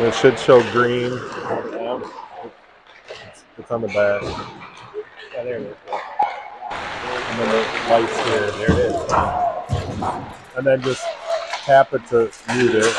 And it should show green. It's on the back. Yeah, there it is. And then the lights here. There it is. And then just tap it to mute it.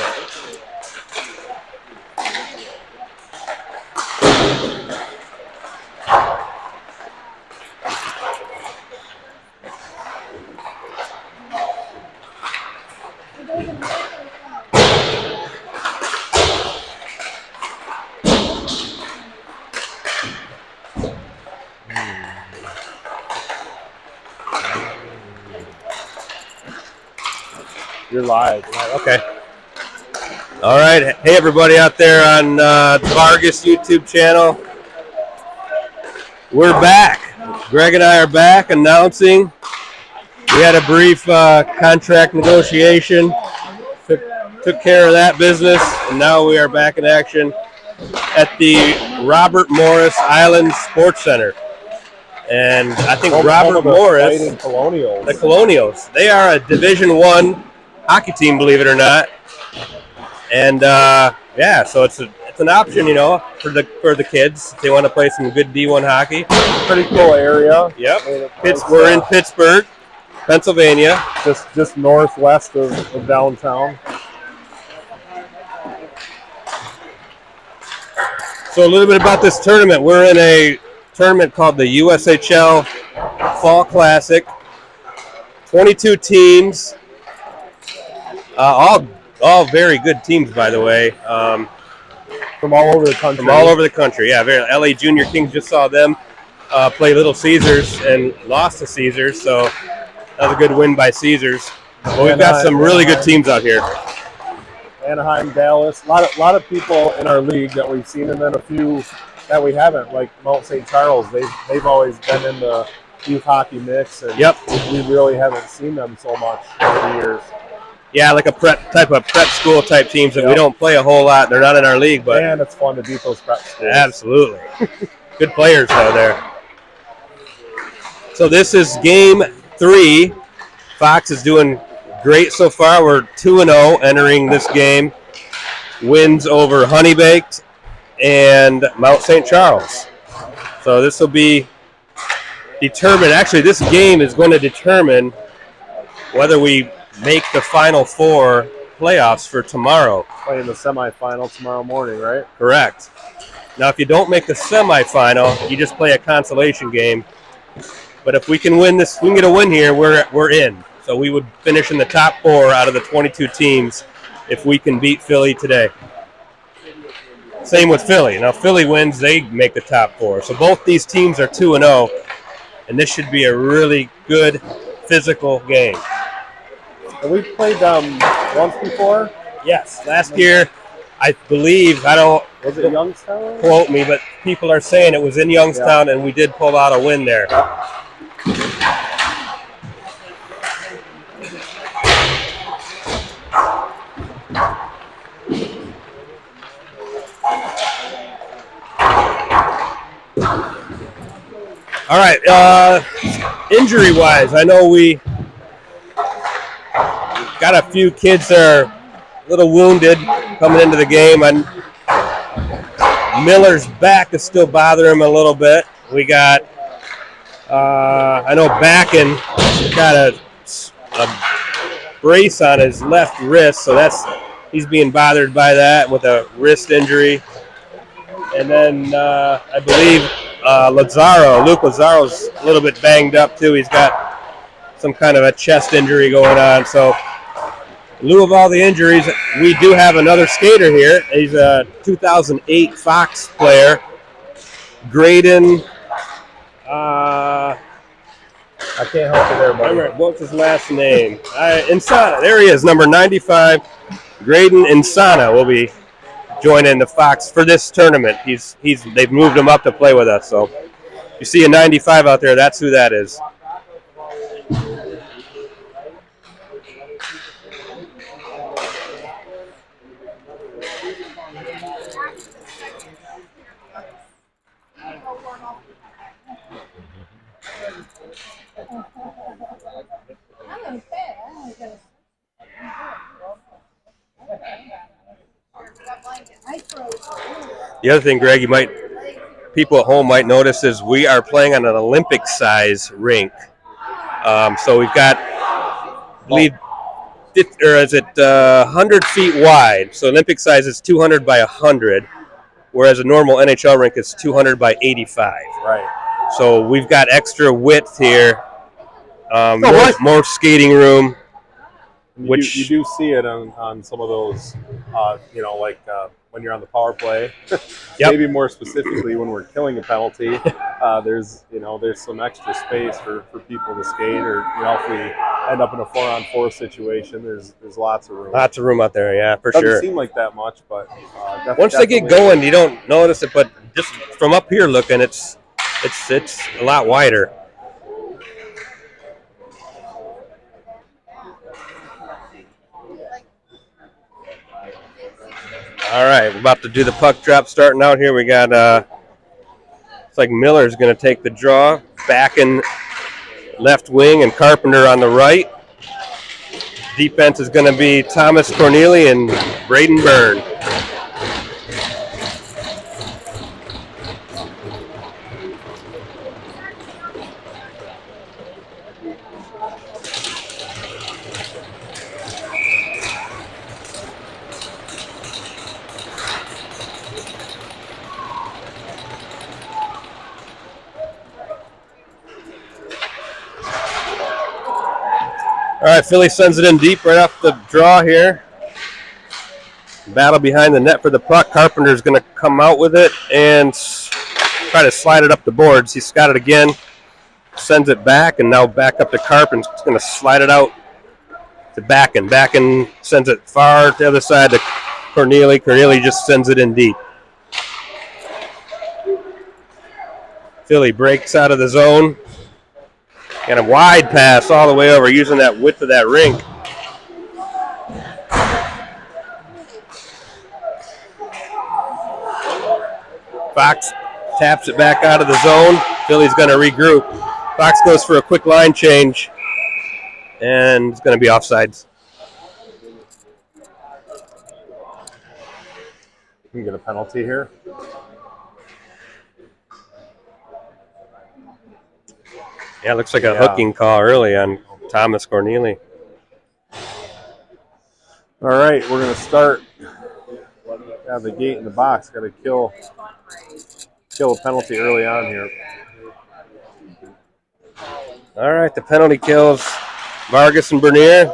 You're live. Okay. All right. Hey, everybody out there on the Vargas YouTube channel. We're back. Greg and I are back announcing. We had a brief contract negotiation. Took care of that business, and now we are back in action at the Robert Morris Island Sports Center. And I think Robert Morris, the Colonials, they are a Division I hockey team, believe it or not. And yeah, so it's an option, you know, for the kids if they want to play some good D1 hockey. Pretty cool area. Yep. We're in Pittsburgh, Pennsylvania, just northwest of downtown. So a little bit about this tournament. We're in a tournament called the USHL Fall Classic. 22 teams, all very good teams, by the way. From all over the country. From all over the country, yeah. LA Junior Kings, just saw them play Little Caesars and lost to Caesars, so that was a good win by Caesars. But we've got some really good teams out here. Anaheim, Dallas, a lot of people in our league that we've seen, and then a few that we haven't, like Mount St. Charles. They've always been in the youth hockey mix, and we really haven't seen them so much over the years. Yeah, like a prep school type teams that we don't play a whole lot. They're not in our league, but and it's fun to beat those prep schools. Absolutely, good players out there. So this is game 3. Fox is doing great so far. We're 2-0 entering this game. Wins over Honeybaked and Mount St. Charles. So this will be determined. Actually, this game is going to determine whether we make the Final Four playoffs for tomorrow. Playing the semifinal tomorrow morning, right? Correct. Now, if you don't make the semifinal, you just play a consolation game. But if we can win this, we can get a win here, we're in. So we would finish in the top 4 out of the 22 teams if we can beat Philly today. Same with Philly. Now, Philly wins, they make the top 4. So both these teams are 2-0, and this should be a really good physical game. And we played once before? Yes, last year, I believe, was it Youngstown? Quote me, but people are saying it was in Youngstown, and we did pull out a win there. All right, injury-wise, I know we got a few kids that are a little wounded coming into the game, and Miller's back is still bothering him a little bit. We got, I know Backen got a brace on his left wrist, so he's being bothered by that with a wrist injury. And then I believe Luke Lazzaro's a little bit banged up too. He's got some kind of a chest injury going on. So in lieu of all the injuries, we do have another skater here. He's a 2008 Fox player, Graydon. I can't help you there, buddy. What's his last name? Insana. There he is, number 95. Graydon Insana will be joining the Fox for this tournament. They've moved him up to play with us. So you see a 95 out there, that's who that is. The other thing, Greg, people at home might notice is we are playing on an Olympic size rink. So we've got, I believe, or is it 100 feet wide? So Olympic size is 200 by 100, whereas a normal NHL rink is 200 by 85. Right. So we've got extra width here, more skating room. Which you do see it on some of those, like when you're on the power play. Maybe more specifically when we're killing a penalty, there's some extra space for people to skate, or if we end up in a 4-on-4 situation, there's lots of room. Lots of room out there, yeah, for Doesn't sure. seem like that much, but once they get going, you don't notice it. But just from up here looking, it's a lot wider. All right, we're about to do the puck drop starting out here. We got, it's like Miller's going to take the draw, back in left wing, and Carpenter on the right. Defense is going to be Thomas Corneli and Braden Byrne. All right, Philly sends it in deep right off the draw here. Battle behind the net for the puck. Carpenter's going to come out with it and try to slide it up the boards. He's got it again, sends it back, and now back up to Carpenter. He's going to slide it out to Backen. Backen sends it far to the other side to Corneli. Corneli just sends it in deep. Philly breaks out of the zone. And a wide pass all the way over, using that width of that rink. Fox taps it back out of the zone. Philly's going to regroup. Fox goes for a quick line change, and it's going to be offsides. You can get a penalty here. Yeah, it looks like a hooking call early on Thomas Corneli. All right, we're going to start. The gate in the box. Got to kill a penalty early on here. All right, the penalty kills Vargas and Bernier.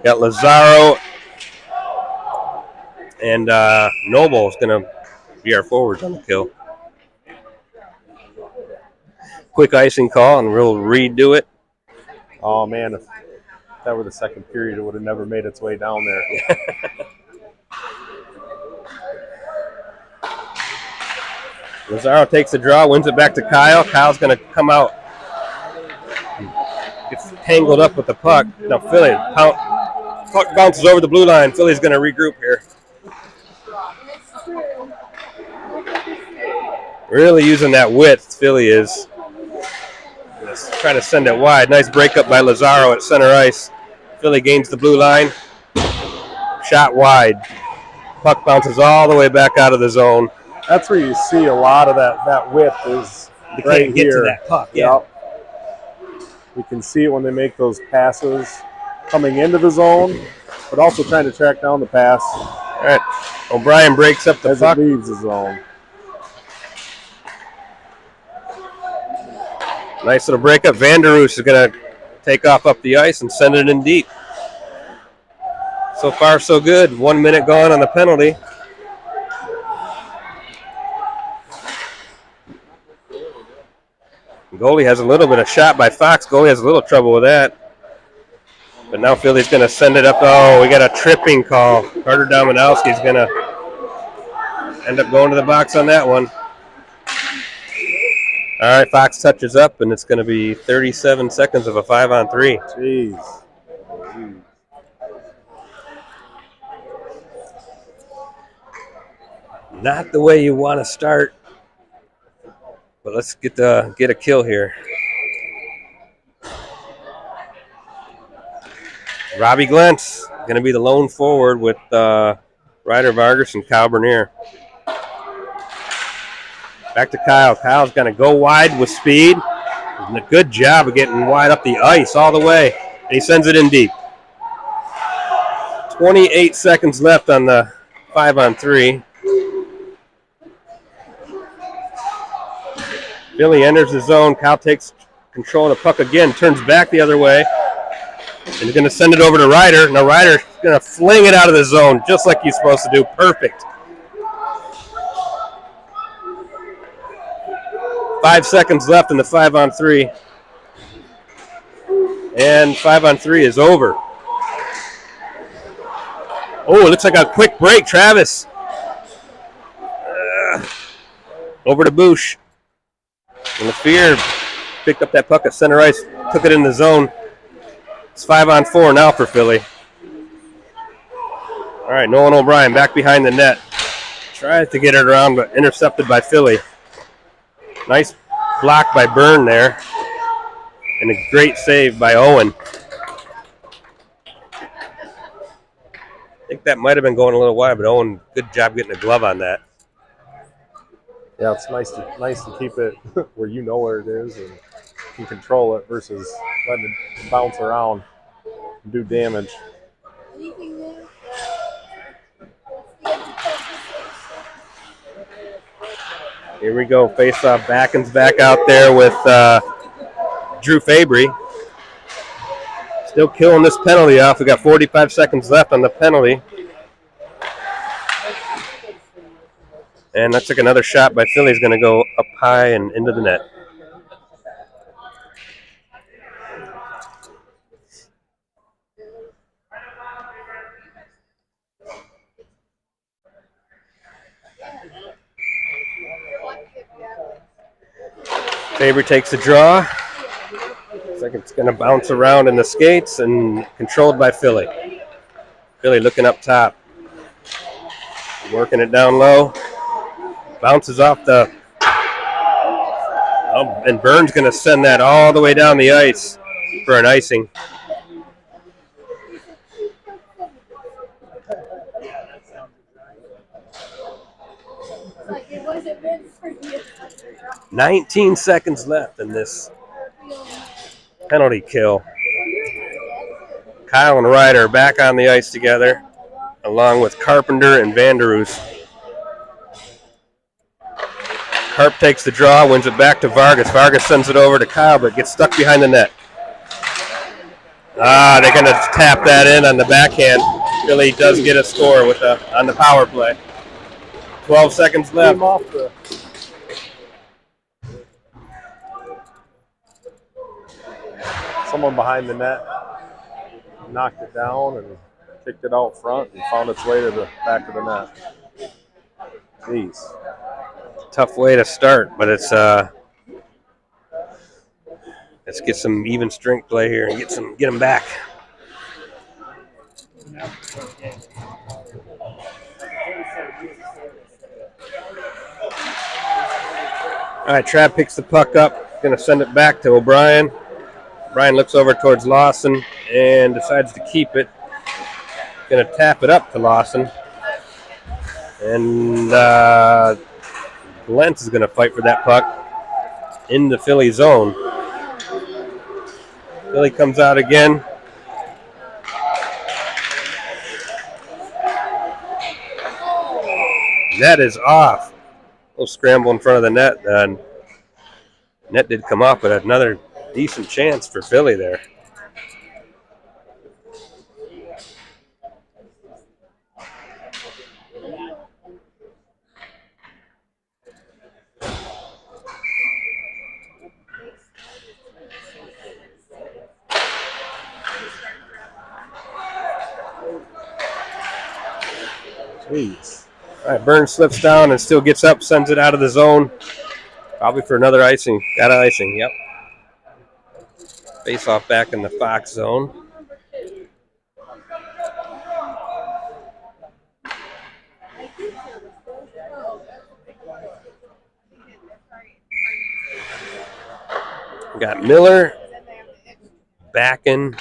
Got Lazaro and Noble is going to be our forwards on the kill. Quick icing call, and we'll redo it. Oh, man, if that were the second period, it would have never made its way down there. Lazaro takes the draw, wins it back to Kyle. Kyle's going to come out. Gets tangled up with the puck. Now Philly, puck bounces over the blue line. Philly's going to regroup here. Really using that width, Philly is. Trying to send it wide. Nice breakup by Lazaro at center ice. Philly gains the blue line. Shot wide. Puck bounces all the way back out of the zone. That's where you see a lot of that width is they right can't get here. To that puck. Yeah. Yep. We can see it when they make those passes coming into the zone, but also trying to track down the pass. All right. O'Brien breaks up the as puck. It leaves the zone. Nice little breakup. Vanderoos is going to take off up the ice and send it in deep. So far, so good. 1 minute gone on the penalty. Goalie has a little bit of shot by Fox. Goalie has a little trouble with that. But now Philly's going to send it up. Oh, we got a tripping call. Carter Dominowski's going to end up going to the box on that one. All right, Fox touches up, and it's going to be 37 seconds of a 5-on-3. Jeez. Not the way you want to start, but let's get a kill here. Robbie Glentz going to be the lone forward with Ryder Vargas and Kyle Bernier. Back to Kyle. Kyle's going to go wide with speed. And a good job of getting wide up the ice all the way. And he sends it in deep. 28 seconds left on the 5-on-3. Philly enters the zone. Kyle takes control of the puck again, turns back the other way, and he's going to send it over to Ryder. Now Ryder's going to fling it out of the zone just like he's supposed to do. Perfect. 5 seconds left in the 5-on-3. And 5-on-3 is over. Oh, it looks like a quick break. Travis. Over to Boosh. And LaFear picked up that puck at center ice, took it in the zone. It's 5-on-4 now for Philly. All right, Nolan O'Brien back behind the net. Tries to get it around, but intercepted by Philly. Nice block by Byrne there. And a great save by Owen. I think that might have been going a little wide, but Owen, good job getting a glove on that. Yeah, it's nice to keep it where you know where it is and can control it versus letting it bounce around and do damage. Here we go, face-off. Backen's back out there with Drew Fabry. Still killing this penalty off. We got 45 seconds left on the penalty. And that's like another shot by Philly is going to go up high and into the net. Fabry takes the draw. Looks like it's going to bounce around in the skates and controlled by Philly. Philly looking up top. Working it down low. Bounces off the... Oh, and Burns going to send that all the way down the ice for an icing. It wasn't meant for you. 19 seconds left in this penalty kill. Kyle and Ryder back on the ice together, along with Carpenter and Vanderoos. Carp takes the draw, wins it back to Vargas. Vargas sends it over to Kyle, but gets stuck behind the net. They're going to tap that in on the backhand. Philly does get a score with on the power play. 12 seconds left. Someone behind the net knocked it down and kicked it out front and found its way to the back of the net. Jeez. Tough way to start, but it's let's get some even strength play here and get them back. All right, Trav picks the puck up, going to send it back to O'Brien. O'Brien looks over towards Lawson and decides to keep it. Going to tap it up to Lawson. And Lentz is going to fight for that puck in the Philly zone. Philly comes out again. Net is off. A little scramble in front of the net. And net did come off, but another decent chance for Philly there. Jeez. All right, Burns slips down and still gets up, sends it out of the zone. Probably for another icing. Got an icing, yep. Face off back in the Fox zone. We got Miller, Backen,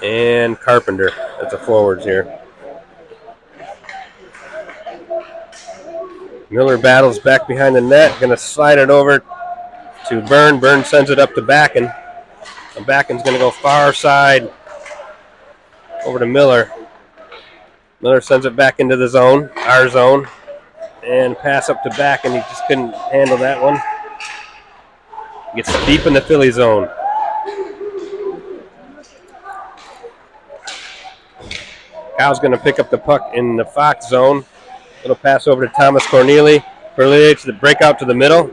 and Carpenter. That's the forwards here. Miller battles back behind the net. Going to slide it over to Byrne. Byrne sends it up to Backen. And Backen's going to go far side over to Miller. Miller sends it back into the zone, our zone. And pass up to Backen. He just couldn't handle that one. Gets deep in the Philly zone. Kyle's going to pick up the puck in the Fox zone. Little pass over to Thomas Corneli. Corneli to break out to the middle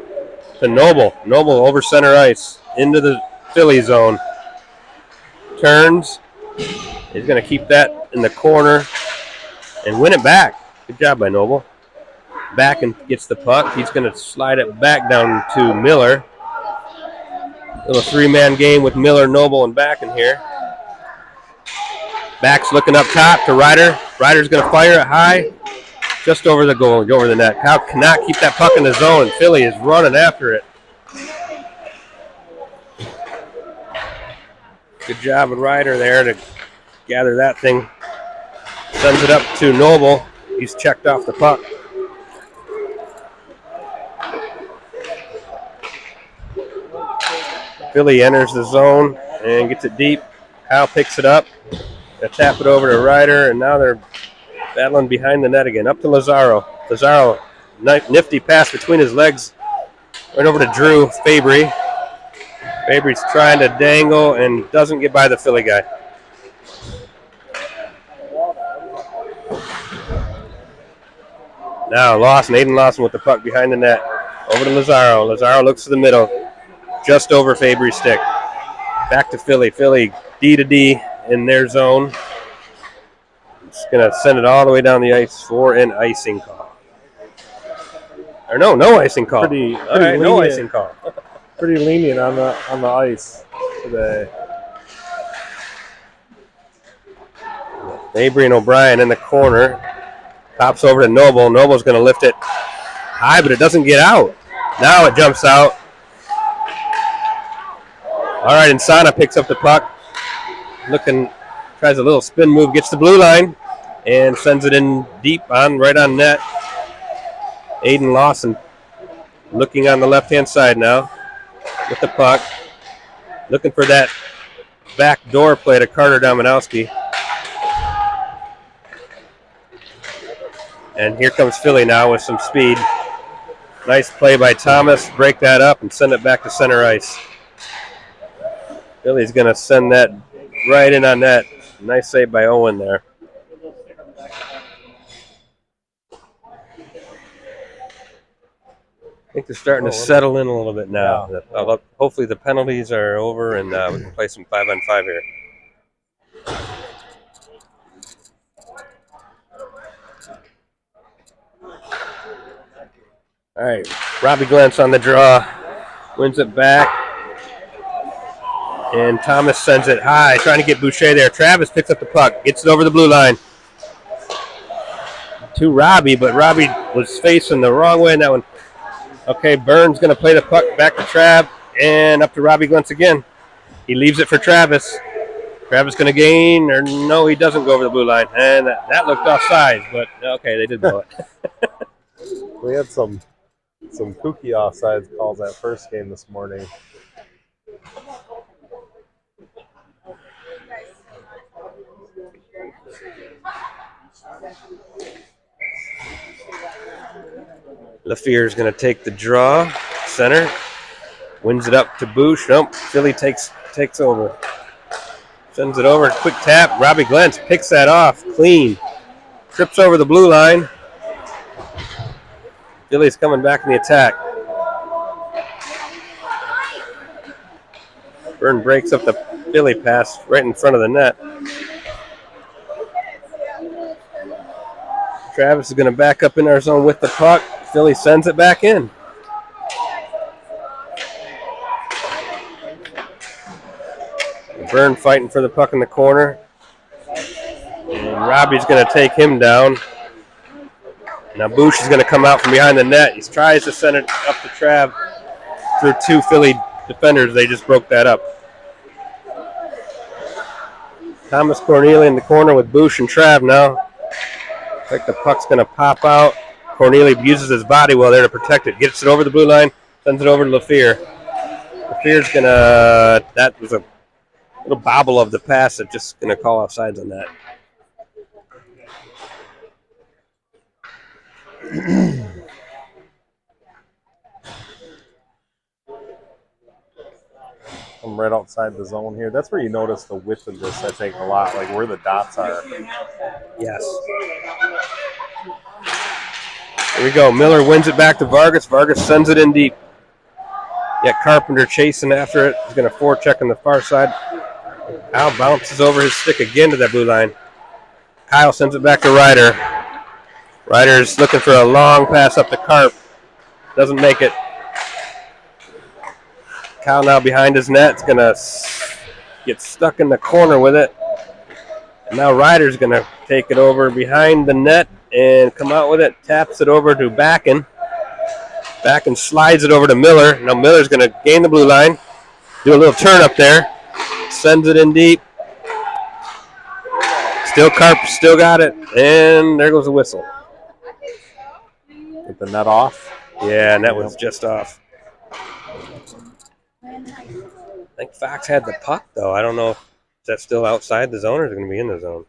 to Noble. Noble over center ice into the Philly zone. Turns. He's going to keep that in the corner and win it back. Good job by Noble. Back and gets the puck. He's going to slide it back down to Miller. Little three-man game with Miller, Noble, and Backen here. Back's looking up top to Ryder. Ryder's going to fire it high. Just over the goal, over the net. Kyle cannot keep that puck in the zone. Philly is running after it. Good job with Ryder there to gather that thing. Sends it up to Noble. He's checked off the puck. Philly enters the zone and gets it deep. Kyle picks it up. They tap it over to Ryder, and now they're battling behind the net again. Up to Lazaro. Lazaro, nifty pass between his legs. Right over to Drew Fabry. Fabry's trying to dangle and doesn't get by the Philly guy. Now Lawson, Aiden Lawson with the puck behind the net. Over to Lazaro. Lazaro looks to the middle. Just over Fabry's stick. Back to Philly. Philly D to D in their zone. It's going to send it all the way down the ice for an icing call. Or no icing call. Pretty all right, no icing call. Pretty lenient on the ice today. Mabry and O'Brien in the corner. Pops over to Noble. Noble's going to lift it high, but it doesn't get out. Now it jumps out. All right, Insana picks up the puck. Tries a little spin move, gets the blue line, and sends it in deep right on net. Aiden Lawson looking on the left-hand side now with the puck. Looking for that back door play to Carter Dominowski. And here comes Philly now with some speed. Nice play by Thomas. Break that up and send it back to center ice. Philly's going to send that right in on net. Nice save by Owen there. I think they're starting to settle in a little bit now. Yeah. Hopefully the penalties are over and we can play some 5-on-5 here. All right, Robbie Glantz on the draw. Wins it back. And Thomas sends it high, trying to get Boucher there. Travis picks up the puck, gets it over the blue line to Robbie, but Robbie was facing the wrong way in that one. Okay, Burns going to play the puck back to Trav and up to Robbie Glantz again. He leaves it for Travis. Travis going to gain, or no, he doesn't go over the blue line. And that looked offside, but okay, they did blow it. We had some kooky offsides calls that first game this morning. LaFear is going to take the draw, center, wins it up to Boosh. Nope, Philly takes over. Sends it over, quick tap. Robbie Glantz picks that off, clean. Trips over the blue line. Philly's coming back in the attack. Byrne breaks up the Philly pass right in front of the net. Travis is going to back up in our zone with the puck. Philly sends it back in. Byrne fighting for the puck in the corner. And Robbie's going to take him down. Now Boosh is going to come out from behind the net. He tries to send it up to Trav through two Philly defenders. They just broke that up. Thomas Corneli in the corner with Boosh and Trav now. Looks like the puck's going to pop out. Cornelia uses his body well there to protect it. Gets it over the blue line, sends it over to LaFear. LaFear's that was a little bobble of the pass that just gonna call offsides on that. I'm right outside the zone here. That's where you notice the width of this, I think, a lot, like where the dots are. Yes. Here we go. Miller wins it back to Vargas. Vargas sends it in deep. Yet Carpenter chasing after it. He's going to forecheck on the far side. Kyle bounces over his stick again to that blue line. Kyle sends it back to Ryder. Ryder's looking for a long pass up to Carp. Doesn't make it. Kyle now behind his net. It's going to get stuck in the corner with it. And now Ryder's going to take it over behind the net and come out with it. Taps it over to Backen. Backen slides it over to Miller. Now Miller's going to gain the blue line. Do a little turn up there. Sends it in deep. Still Carp, still got it. And there goes the whistle. Get the net off. Yeah, and that was just off. I think Fox had the puck, though. I don't know if that's still outside the zone or is it going to be in the zone.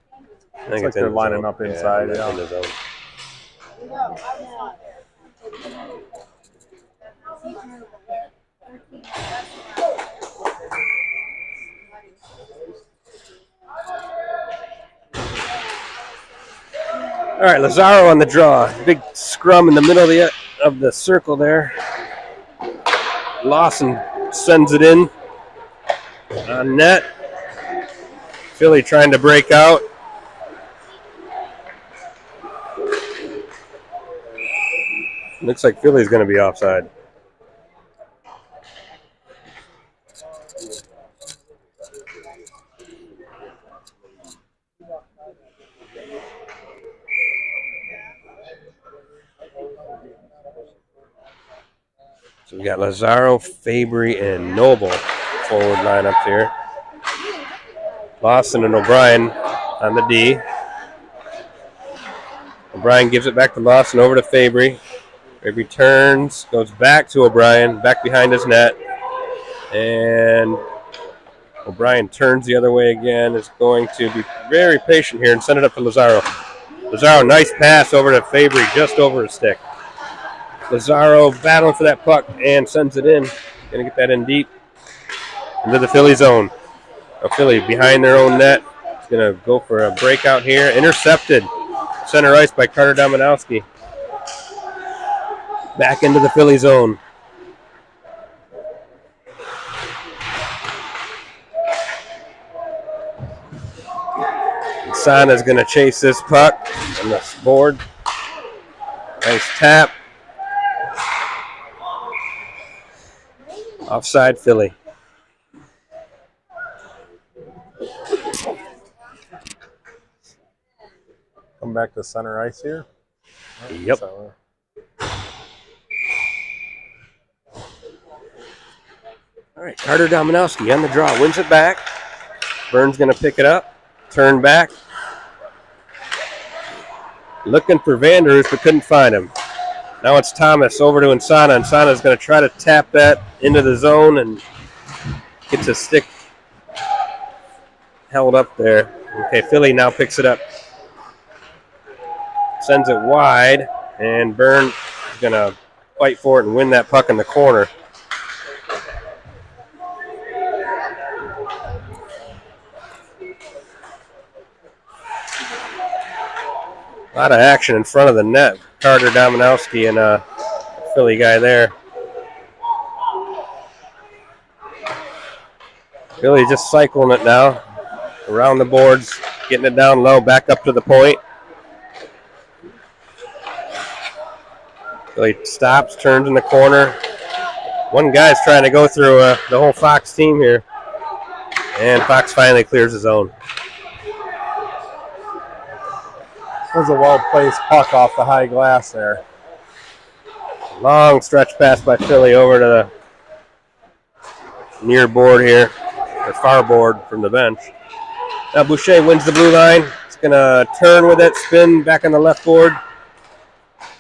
I think it's like they're lining zone. up inside. Yeah, in the zone. All right, Lazaro on the draw. Big scrum in the middle of the circle there. Lawson sends it in on net. Philly trying to break out. Looks like Philly's going to be offside. So we got Lazaro, Fabry, and Noble forward lineups here. Lawson and O'Brien on the D. O'Brien gives it back to Lawson, over to Fabry. Fabry turns, goes back to O'Brien, back behind his net. And O'Brien turns the other way again, is going to be very patient here and send it up to Lazaro. Lazaro, nice pass over to Fabry, just over his stick. Lazaro battling for that puck and sends it in. Going to get that in deep into the Philly zone. Philly behind their own net. It's going to go for a breakout here. Intercepted. Center ice by Carter Dominowski. Back into the Philly zone. Sana's going to chase this puck on the board. Nice tap. Offside Philly. Come back to center ice here. Yep. So, all right, Carter Dominowski on the draw. Wins it back. Burns going to pick it up. Turn back. Looking for Vanders, but couldn't find him. Now it's Thomas over to Insana. Insana's going to try to tap that into the zone and gets his stick held up there. Okay, Philly now picks it up. Sends it wide, and Byrne is going to fight for it and win that puck in the corner. A lot of action in front of the net. Carter Dominowski and a Philly guy there. Philly just cycling it now. Around the boards, getting it down low, back up to the point. Philly stops, turns in the corner. One guy's trying to go through the whole Fox team here. And Fox finally clears his own. That was a well-placed puck off the high glass there. Long stretch pass by Philly over to the near board here, or far board from the bench. Now Boucher wins the blue line. He's going to turn with it, spin back on the left board.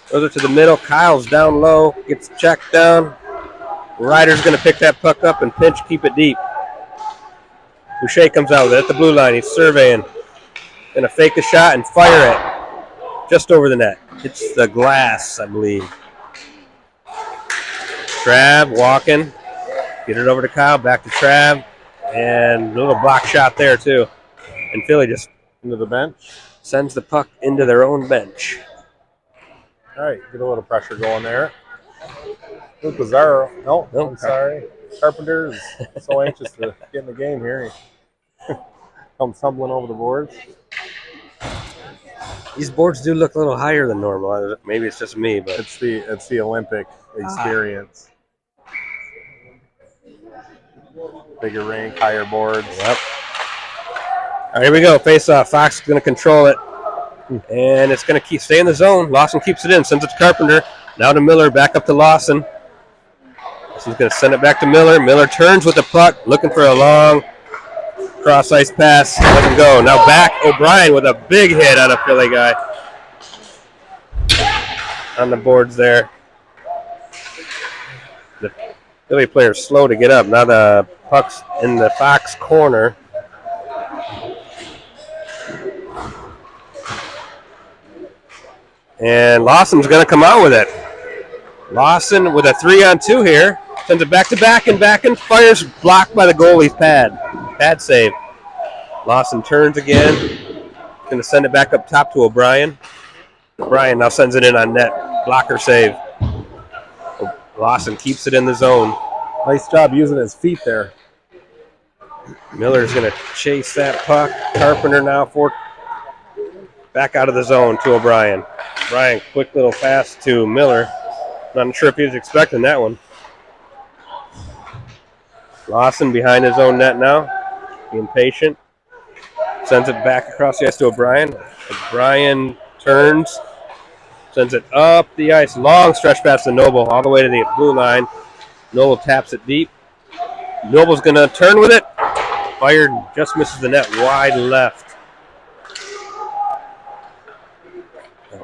Throws it to the middle. Kyle's down low. Gets checked down. Ryder's going to pick that puck up and pinch, keep it deep. Boucher comes out with it at the blue line. He's surveying. Going to fake the shot and fire it just over the net. Hits the glass, I believe. Trav walking. Get it over to Kyle. Back to Trav. And a little block shot there, too. And Philly just into the bench. Sends the puck into their own bench. All right, get a little pressure going there. Luke Lazaro. No, I'm sorry. Carpenter is so anxious to get in the game here. He comes tumbling over the boards. These boards do look a little higher than normal. Maybe it's just me, but it's the Olympic experience. Bigger rink, higher boards. Yep. All right, here we go. Face off. Fox is going to control it. And it's going to stay in the zone. Lawson keeps it in, sends it to Carpenter. Now to Miller, back up to Lawson. Lawson's going to send it back to Miller. Miller turns with the puck, looking for a long cross-ice pass. Doesn't go. Now back O'Brien with a big hit on a Philly guy. On the boards there. The Philly player's slow to get up. Now the puck's in the Fox corner. And Lawson's going to come out with it. Lawson with a 3-on-2 here. Sends it back to back and fires, blocked by the goalie's pad. Pad save. Lawson turns again. Going to send it back up top to O'Brien. O'Brien now sends it in on net. Blocker save. Lawson keeps it in the zone. Nice job using his feet there. Miller's going to chase that puck. Carpenter now back out of the zone to O'Brien. O'Brien, quick little pass to Miller. Not sure if he was expecting that one. Lawson behind his own net now. Being patient. Sends it back across the ice to O'Brien. O'Brien turns. Sends it up the ice. Long stretch pass to Noble all the way to the blue line. Noble taps it deep. Noble's going to turn with it. Fired, just misses the net wide left.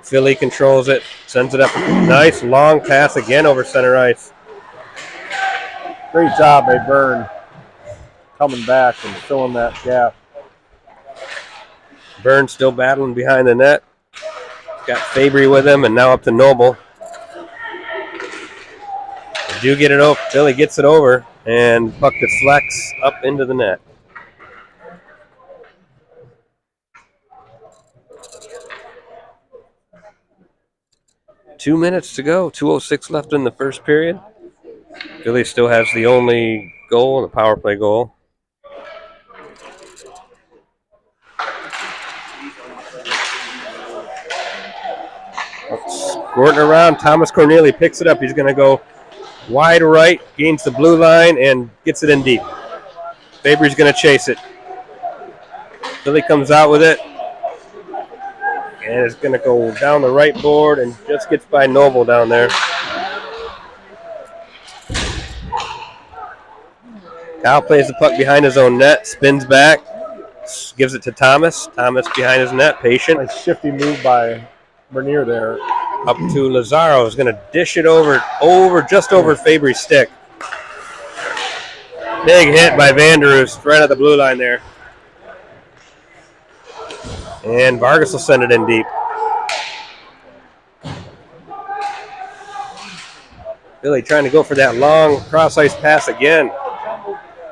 Philly controls it, sends it up. Nice long pass again over center ice. Great job by Byrne coming back and filling that gap. Byrne still battling behind the net. Got Fabry with him, and now up to Noble. They do get it over. Philly gets it over, and puck deflects up into the net. Two minutes to go. 2:06 left in the first period. Philly still has the only goal, the power play goal. Squirting around, Thomas Corneli picks it up. He's going to go wide right, gains the blue line, and gets it in deep. Fabry's going to chase it. Philly comes out with it. And it's going to go down the right board and just gets by Noble down there. Kyle plays the puck behind his own net, spins back, gives it to Thomas. Thomas behind his net, patient. Nice shifty move by Bernier there. Up to Lazaro, is going to dish it just over Fabry's stick. Big hit by Vanderoost right at the blue line there. And Vargas will send it in deep. Billy trying to go for that long cross-ice pass again.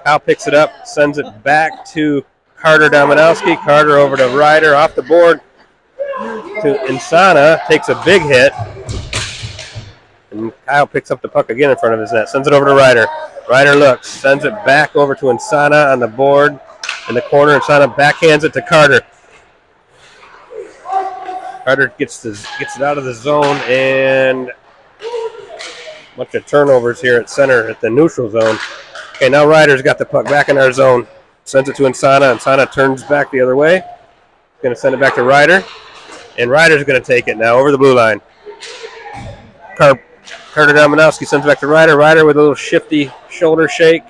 Kyle picks it up, sends it back to Carter Dominowski. Carter over to Ryder, off the board to Insana. Takes a big hit. And Kyle picks up the puck again in front of his net. Sends it over to Ryder. Ryder looks, sends it back over to Insana on the board in the corner. Insana backhands it to Carter. Carter gets it out of the zone, and a bunch of turnovers here at center at the neutral zone. Okay, now Ryder's got the puck back in our zone. Sends it to Insana. Insana turns back the other way. Going to send it back to Ryder. And Ryder's going to take it now over the blue line. Carter Dominowski sends it back to Ryder. Ryder with a little shifty shoulder shake.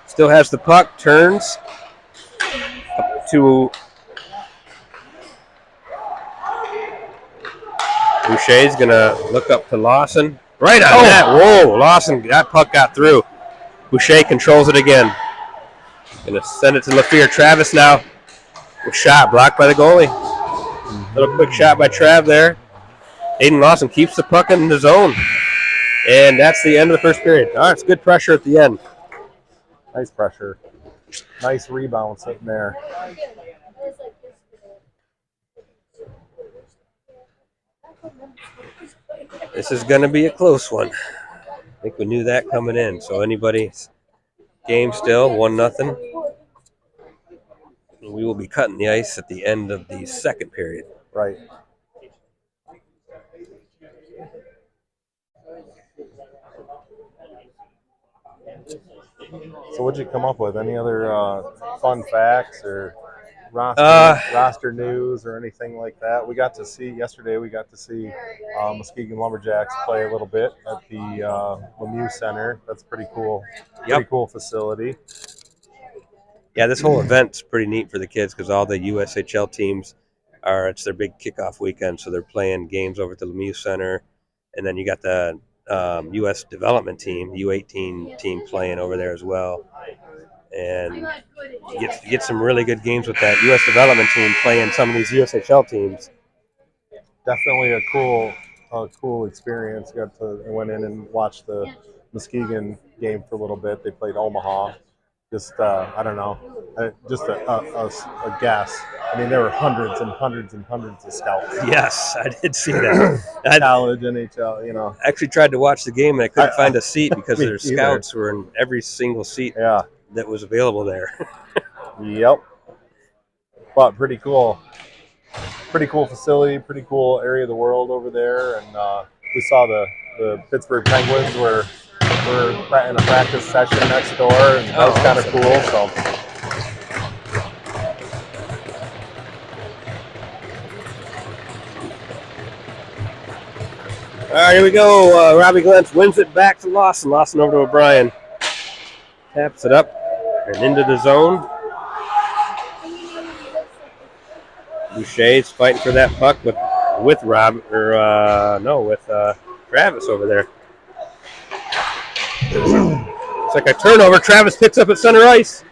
Still has the puck. Turns up to Boucher's going to look up to Lawson. Right on that. Whoa, Lawson, that puck got through. Boucher controls it again. Going to send it to LaFleur. Travis now. A shot blocked by the goalie. Little quick shot by Trav there. Aiden Lawson keeps the puck in the zone. And that's the end of the first period. All right, it's good pressure at the end. Nice pressure. Nice rebound sitting there. This is going to be a close one. I think we knew that coming in. So anybody's game still, 1-0. We will be cutting the ice at the end of the second period. Right. So what'd you come up with? Any other fun facts or roster news or anything like that? We got to see yesterday. We got to see Muskegon Lumberjacks play a little bit at the Lemieux Center. That's pretty cool. Pretty cool facility. Yeah, this whole event's pretty neat for the kids because all the USHL teams it's their big kickoff weekend, so they're playing games over at the Lemieux Center, and then you got the U.S. development team, U18 team playing over there as well. And you get some really good games with that U.S. development team playing some of these USHL teams. Definitely a cool experience. Went in and watched the Muskegon game for a little bit. They played Omaha. Just I don't know, just a guess. I mean, there were hundreds and hundreds and hundreds of scouts. Yes, I did see that. College, NHL, you know. I actually tried to watch the game and I couldn't find a seat because their scouts were in every single seat that was available there. Yep. But pretty cool. Pretty cool facility, pretty cool area of the world over there. And we saw the Pittsburgh Penguins were in a practice session next door, and that was kind of cool. So. All right, here we go. Robbie Glentz wins it back to Lawson. Lawson over to O'Brien. Taps it up and into the zone. Boucher's fighting for that puck with Travis over there. It's like a turnover. Travis picks up at center ice.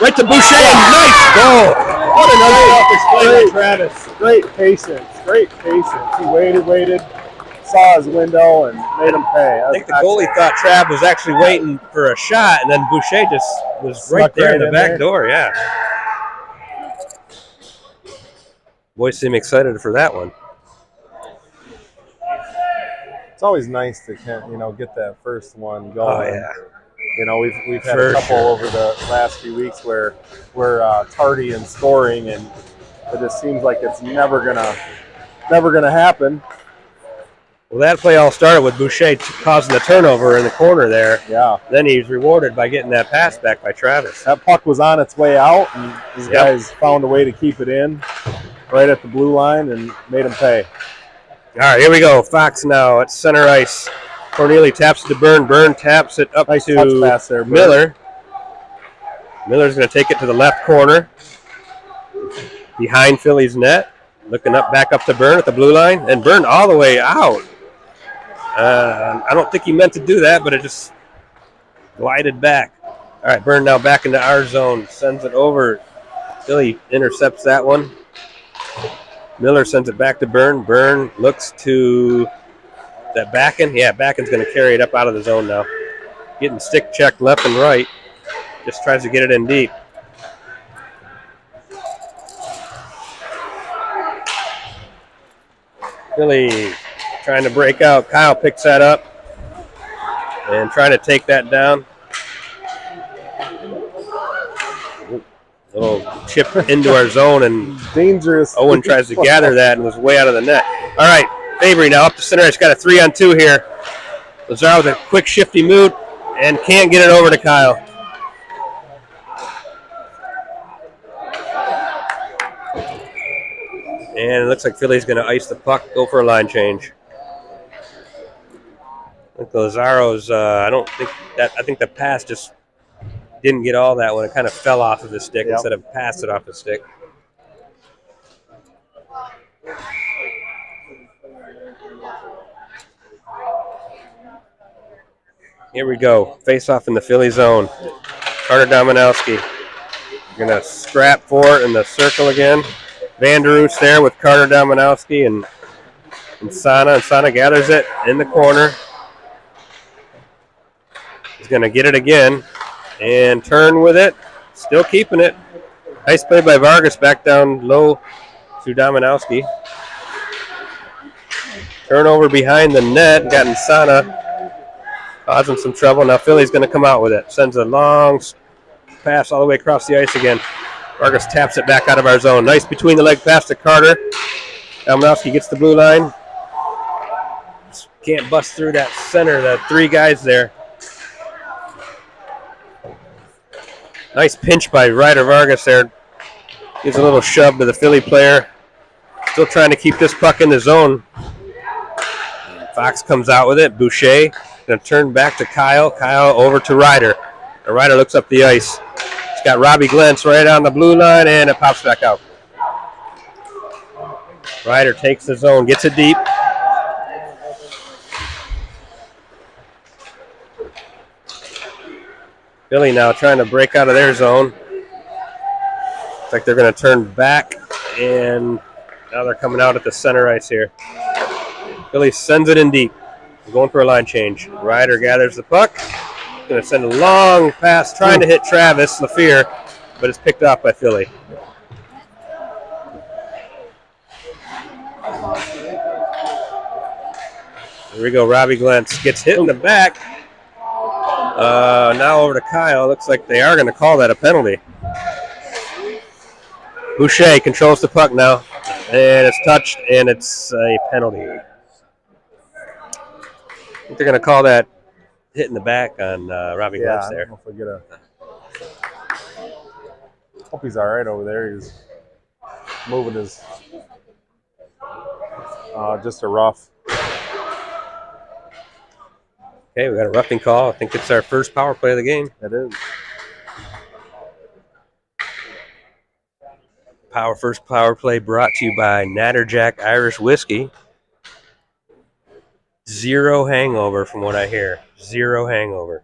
Right to Boucher. Nice goal. What another display by Travis. Great patience. He waited, saw his window, and made him pay. I think the goalie thought Trav was actually waiting for a shot, and then Boucher just was right there in the back door. Yeah. Boys seem excited for that one. It's always nice to get that first one going. Oh yeah. You know, we've had a couple over the last few weeks where we're tardy in scoring, and it just seems like it's never gonna happen. Well, that play all started with Boucher causing the turnover in the corner there. Yeah. Then he's rewarded by getting that pass back by Travis. That puck was on its way out, and these guys found a way to keep it in right at the blue line and made him pay. All right, here we go. Fox now at center ice. Corneli taps it to Byrne. Byrne taps it up nice to touch pass there, Miller. Miller's going to take it to the left corner behind Philly's net. Looking back up to Byrne at the blue line, and Byrne all the way out. I don't think he meant to do that, but it just glided back. All right, Byrne now back into our zone. Sends it over. Philly intercepts that one. Miller sends it back to Byrne. Byrne looks to that Backen. Yeah, Backen's going to carry it up out of the zone now. Getting stick checked left and right. Just tries to get it in deep. Philly trying to break out. Kyle picks that up and trying to take that down. Little chip into our zone, and dangerous. Owen tries to gather that and was way out of the net. All right, Fabry now up to center. He's got a 3-on-2 here. Lazar with a quick shifty move and can't get it over to Kyle. And it looks like Philly's going to ice the puck, go for a line change. I think Lazaro's, I think the pass just didn't get all that when it kind of fell off of his stick instead of passed it off his stick. Here we go. Face off in the Philly zone. Carter Dominowski. Gonna scrap for it in the circle again. Vanderoos there with Carter Dominowski and Sana. And Sana gathers it in the corner. He's gonna get it again and turn with it. Still keeping it. Nice play by Vargas back down low to Dominowski. Turnover behind the net. Gotten Sana causing some trouble. Now Philly's going to come out with it. Sends a long pass all the way across the ice again. Vargas taps it back out of our zone. Nice between the leg pass to Carter. Dominowski gets the blue line. Just can't bust through that center. The three guys there. Nice pinch by Ryder Vargas there. Gives a little shove to the Philly player. Still trying to keep this puck in the zone. Fox comes out with it. Boucher going to turn back to Kyle. Kyle over to Ryder. And Ryder looks up the ice. He's got Robbie Glentz right on the blue line, and it pops back out. Ryder takes the zone, gets it deep. Philly now trying to break out of their zone. Looks like they're going to turn back, and now they're coming out at the center ice here. Philly sends it in deep. We're going for a line change. Ryder gathers the puck. Going to send a long pass, trying to hit Travis LaFear, but it's picked off by Philly. Here we go. Robbie Glentz gets hit in the back. Now over to Kyle. Looks like they are going to call that a penalty. Boucher controls the puck now, and it's touched, and it's a penalty. I think they're going to call that hit in the back on Robbie Glentz there. Hope he's all right over there. He's moving his just a rough. Okay, we got a roughing call. I think it's our first power play of the game. It is. First power play brought to you by Natterjack Irish Whiskey. 0 hangover from what I hear. 0 hangover.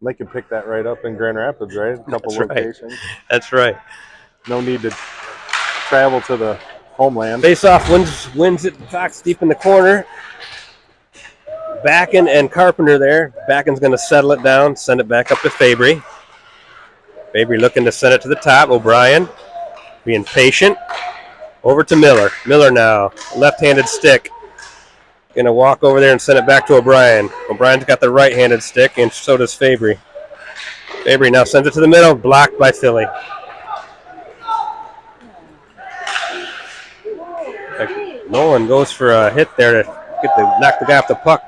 They can pick that right up in Grand Rapids, right? A couple locations. Right. That's right. No need to travel to the homeland. Face-off wins it. Fox deep in the corner. Backen and Carpenter there. Backen's going to settle it down, send it back up to Fabry. Fabry looking to send it to the top. O'Brien being patient. Over to Miller. Miller now, left-handed stick. Going to walk over there and send it back to O'Brien. O'Brien's got the right-handed stick, and so does Fabry. Fabry now sends it to the middle, blocked by Philly. Nolan goes for a hit there to knock the guy off the puck.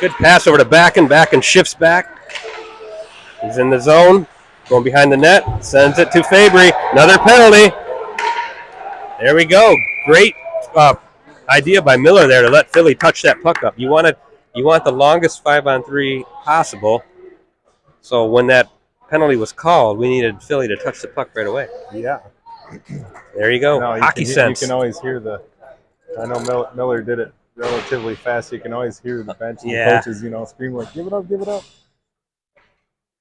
Good pass over to Backen. Backen shifts back. He's in the zone. Going behind the net. Sends it to Fabry. Another penalty. There we go. Great idea by Miller there to let Philly touch that puck up. You want the longest 5-on-3 possible. So when that penalty was called, we needed Philly to touch the puck right away. Yeah. There you go. Hockey sense. You can always hear I know Miller did it relatively fast. You can always hear the bench and the coaches, scream like, give it up, give it up.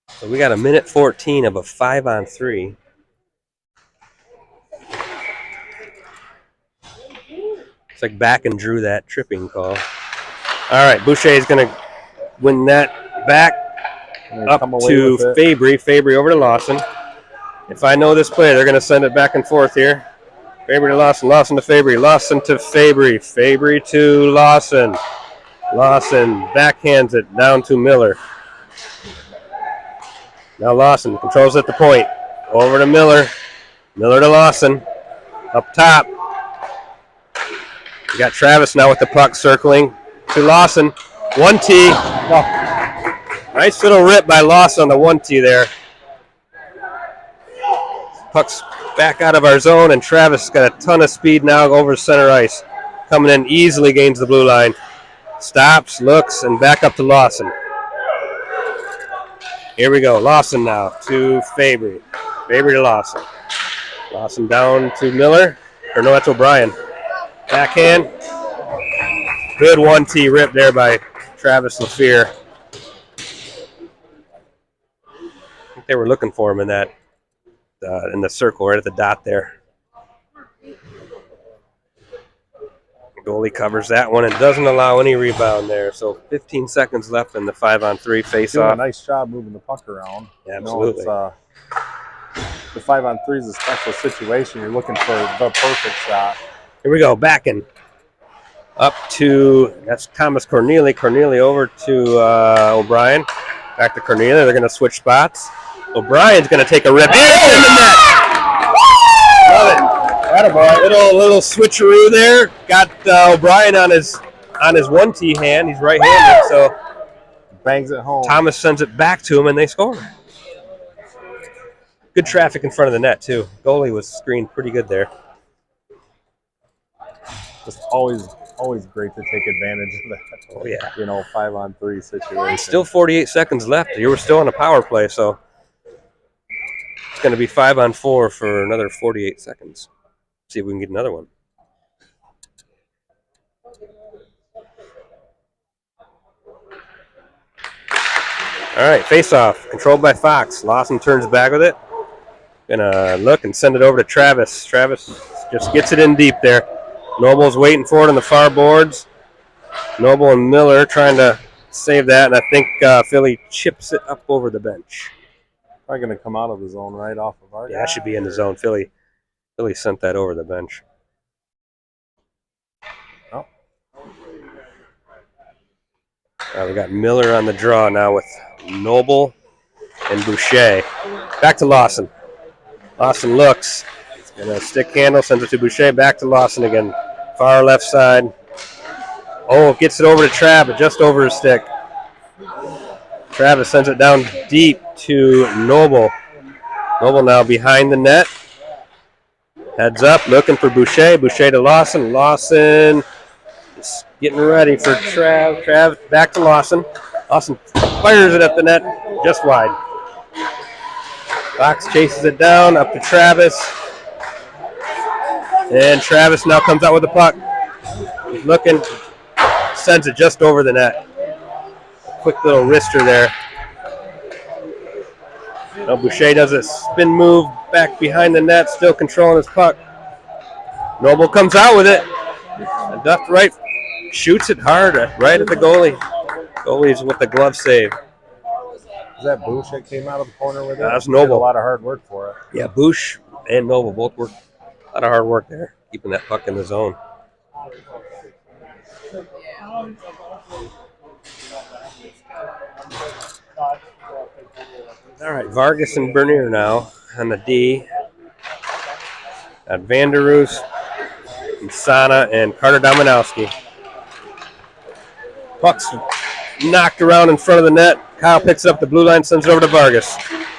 So we got a minute 14 of a 5-on-3. It's like Backen drew that tripping call. All right, Boucher is going to win that back up to Fabry. Fabry over to Lawson. If I know this play, they're going to send it back and forth here. Fabry to Lawson. Lawson to Fabry. Lawson to Fabry. Fabry to Lawson. Lawson backhands it down to Miller. Now Lawson controls at the point. Over to Miller. Miller to Lawson. Up top. You got Travis now with the puck circling to Lawson. 1T. Oh. Nice little rip by Lawson on the 1T there. Puck's back out of our zone, and Travis got a ton of speed now over center ice. Coming in easily, gains the blue line. Stops, looks, and back up to Lawson. Here we go. Lawson now to Fabry. Fabry to Lawson. Lawson down to Miller. Or no, that's O'Brien. Backhand. Good 1T rip there by Travis LaFear. I think they were looking for him in that in the circle right at the dot there. The goalie covers that one and doesn't allow any rebound there. So 15 seconds left in the 5-on-3 face-off. Doing a nice job moving the puck around. Yeah, absolutely. You know, the 5-on-3 is a special situation. You're looking for the perfect shot. Here we go, backing up to, that's Thomas Corneli. Corneli over to O'Brien. Back to Corneli. They're going to switch spots. O'Brien's going to take a rip. And it's in the net. Love it. Little switcheroo there. Got O'Brien on his 1T hand. He's right-handed, so bangs it home. Thomas sends it back to him, and they score. Good traffic in front of the net, too. Goalie was screened pretty good there. Just always great to take advantage of that. Oh, yeah. You know, 5-on-3 situation. Still 48 seconds left. You were still on a power play, so it's going to be 5-on-4 for another 48 seconds. See if we can get another one. All right, face-off. Controlled by Fox. Lawson turns back with it. Gonna look and send it over to Travis. Travis just gets it in deep there. Noble's waiting for it on the far boards. Noble and Miller trying to save that, and I think Philly chips it up over the bench. Probably going to come out of the zone right off of our guy. Yeah, that should be in the zone. Philly sent that over the bench. Oh. We got Miller on the draw now with Noble and Boucher. Back to Lawson. Lawson looks. He's going to stick handle, sends it to Boucher. Back to Lawson again. Far left side. Oh, gets it over to Trav, but just over his stick. Travis sends it down deep to Noble. Noble now behind the net. Heads up, looking for Boucher. Boucher to Lawson. Lawson is getting ready for Trav. Trav back to Lawson. Lawson fires it up the net, just wide. Fox chases it down, up to Travis. And Travis now comes out with the puck. He's looking, sends it just over the net. Quick little wrister there. Now Boucher does a spin move back behind the net, still controlling his puck. Noble comes out with it. And left right, shoots it hard right at the goalie. Goalie's with the glove save. Is that Bush that came out of the corner with it? That's Noble. Did a lot of hard work for it. Yeah, Bush and Noble both worked a lot of hard work there, keeping that puck in the zone. All right, Vargas and Bernier now on the D. Got Vanderoos, Sana, and Carter Dominowski. Puck's knocked around in front of the net. Kyle picks it up the blue line, sends it over to Vargas.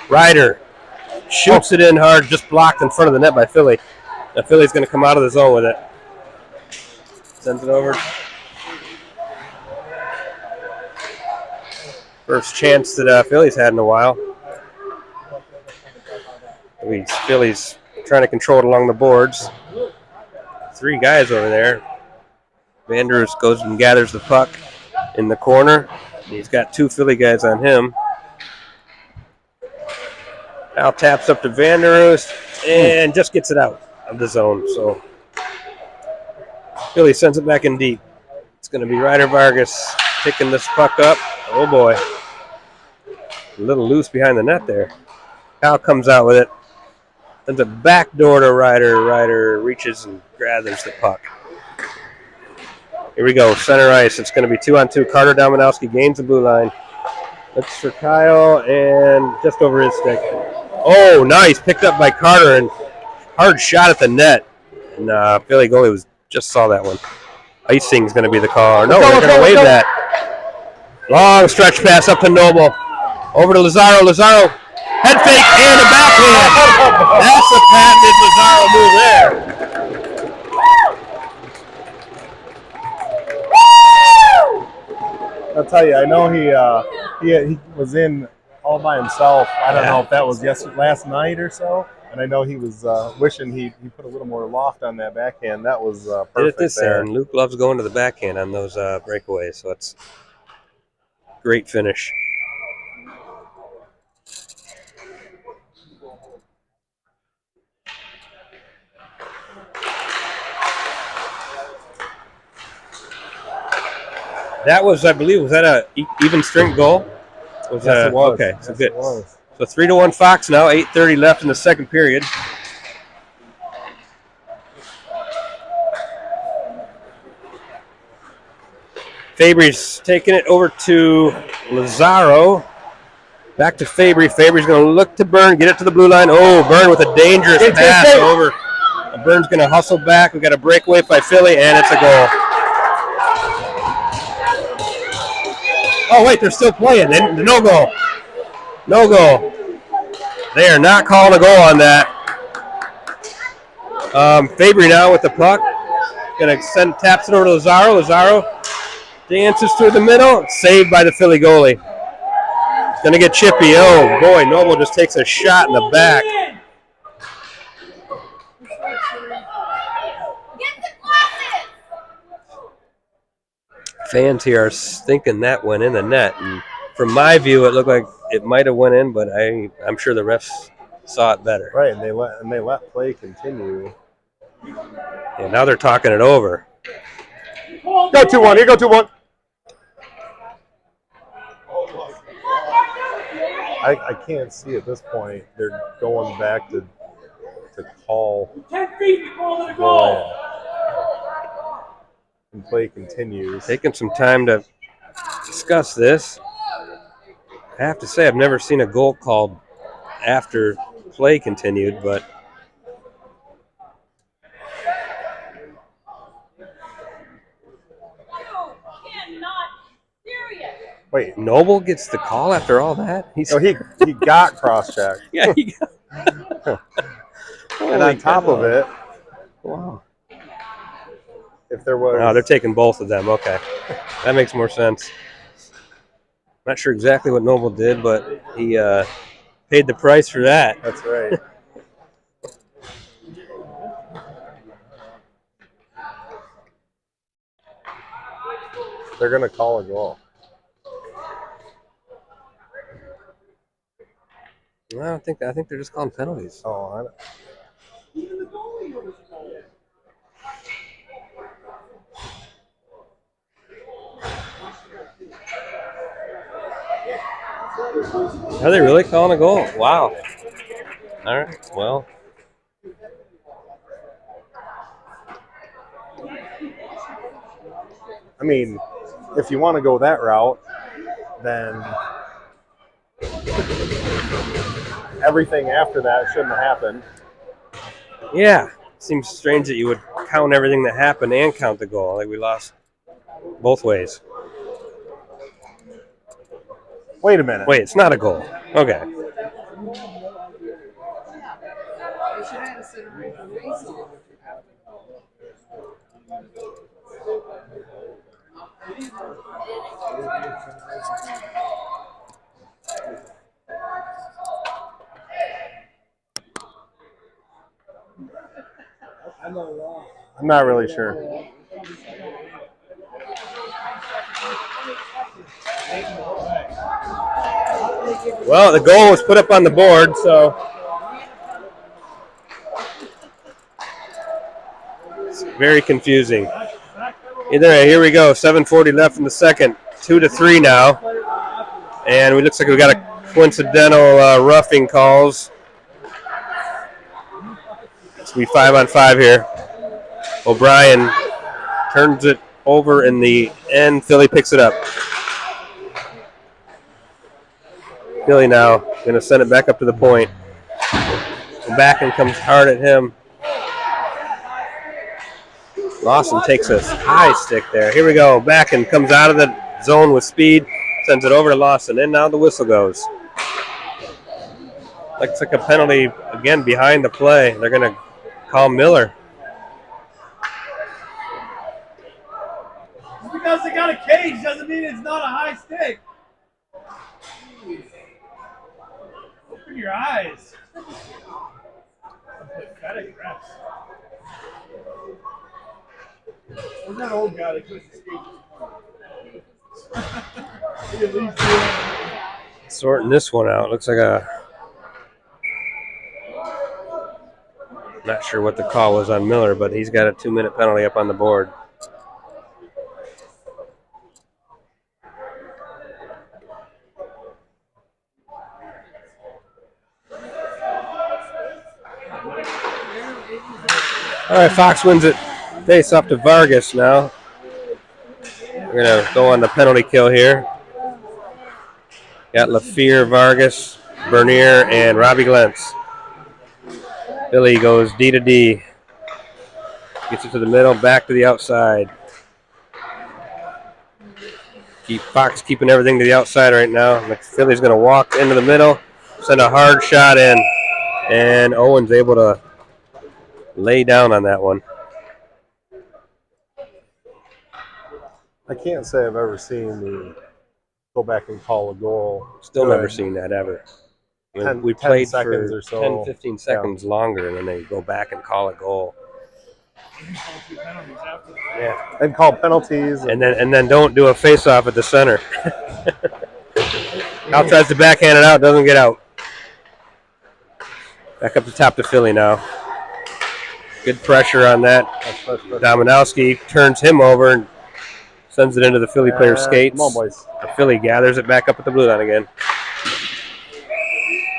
Ryder shoots it in hard, just blocked in front of the net by Philly. Now Philly's going to come out of the zone with it. Sends it over. First chance that Philly's had in a while. Philly's trying to control it along the boards. 3 guys over there. Vanders goes and gathers the puck in the corner. He's got 2 Philly guys on him. Now taps up to Vanderoos and just gets it out of the zone. So Philly sends it back in deep. It's going to be Ryder Vargas picking this puck up. Oh boy. A little loose behind the net there. Kyle comes out with it. Sends it back door to Ryder. Ryder reaches and gathers the puck. Here we go, center ice. It's going to be 2-on-2. Carter Dominowski gains the blue line. Looks for Kyle and just over his stick. Oh, nice. Picked up by Carter and hard shot at the net. And Philly goalie just saw that one. Icing's going to be the call. No, they're going to wave that. Long stretch pass up to Noble. Over to Lazaro. Lazaro, head fake and a backhand. That's a patented Lazaro move there. I'll tell you, I know he was in all by himself. I don't know if that was last night or so. And I know he was wishing he put a little more loft on that backhand. That was perfect there. And Luke loves going to the backhand on those breakaways. So it's great finish. That was, I believe, was that a even strength goal? Yes, it was. Okay, so Yes, good. it was. So 3-1 Fox now. 8:30 left in the second period. Fabry's taking it over to Lazaro. Back to Fabry. Fabry's going to look to Byrne, get it to the blue line. Oh, Byrne with a dangerous pass over. Byrne's going to hustle back. We've got a breakaway by Philly, and it's a goal. Oh, wait, they're still playing. No goal. No goal. They are not calling a goal on that. Fabry now with the puck. Going to taps it over to Lazaro. Lazaro dances through the middle. Saved by the Philly goalie. Going to get chippy. Oh, boy, Noble just takes a shot in the back. Fans here are thinking that went in the net. And from my view, it looked like it might have went in, but I'm sure the refs saw it better. Right, and they let play continue. And now they're talking it over. Go 2-1. Here, go 2-1. I can't see at this point. They're going back to call. 10 feet before the goal. And play continues. Taking some time to discuss this. I have to say I've never seen a goal called after play continued, but wait, Noble gets the call after all that? he got cross-checked. Yeah, he got. And on top of it, wow. If there was, Oh, they're taking both of them. Okay, that makes more sense. Not sure exactly what Noble did, but he paid the price for that. That's right. They're gonna call a goal. I think they're just calling penalties. Oh, I don't. Are they really calling a goal? Wow. All right. Well. I mean, if you want to go that route, then everything after that shouldn't have happened. Yeah. Seems strange that you would count everything that happened and count the goal. Like we lost both ways. Wait a minute. Wait, it's not a goal. Okay. I'm not really sure. Well, the goal was put up on the board, so it's very confusing. Either way, here we go. 7:40 left in the second. 2-3 now, and it looks like we got a coincidental roughing calls. It's gonna be 5-on-5 here. O'Brien turns it over in the end. Philly picks it up. Philly now going to send it back up to the point. Back and comes hard at him. Lawson takes a high stick there. Here we go. Back and comes out of the zone with speed. Sends it over to Lawson. And now the whistle goes. Looks like a penalty again behind the play. They're going to call Miller. Just because they got a cage doesn't mean it's not a high stick. Open your eyes. Pathetic refs. Where's that old guy that couldn't escape? Sorting this one out. Looks like a. Not sure what the call was on Miller, but he's got a 2-minute penalty up on the board. All right, Fox wins it. Face off to Vargas now. We're going to go on the penalty kill here. Got LaFear, Vargas, Bernier, and Robbie Glentz. Philly goes D to D. Gets it to the middle, back to the outside. Fox keeping everything to the outside right now. Philly's going to walk into the middle, send a hard shot in, and Owen's able to lay down on that one. I can't say I've ever seen the go back and call a goal. Still never seen that ever. We played 10 seconds for or so. 10, 15 seconds longer, and then they go back and call a goal. Yeah, and call penalties. And then don't do a face-off at the center. Al tries to backhand it out, doesn't get out. Back up the top to Philly now. Good pressure on that. Dominowski turns him over and sends it into the Philly player's skates. Come on, boys. The Philly gathers it back up at the blue line again.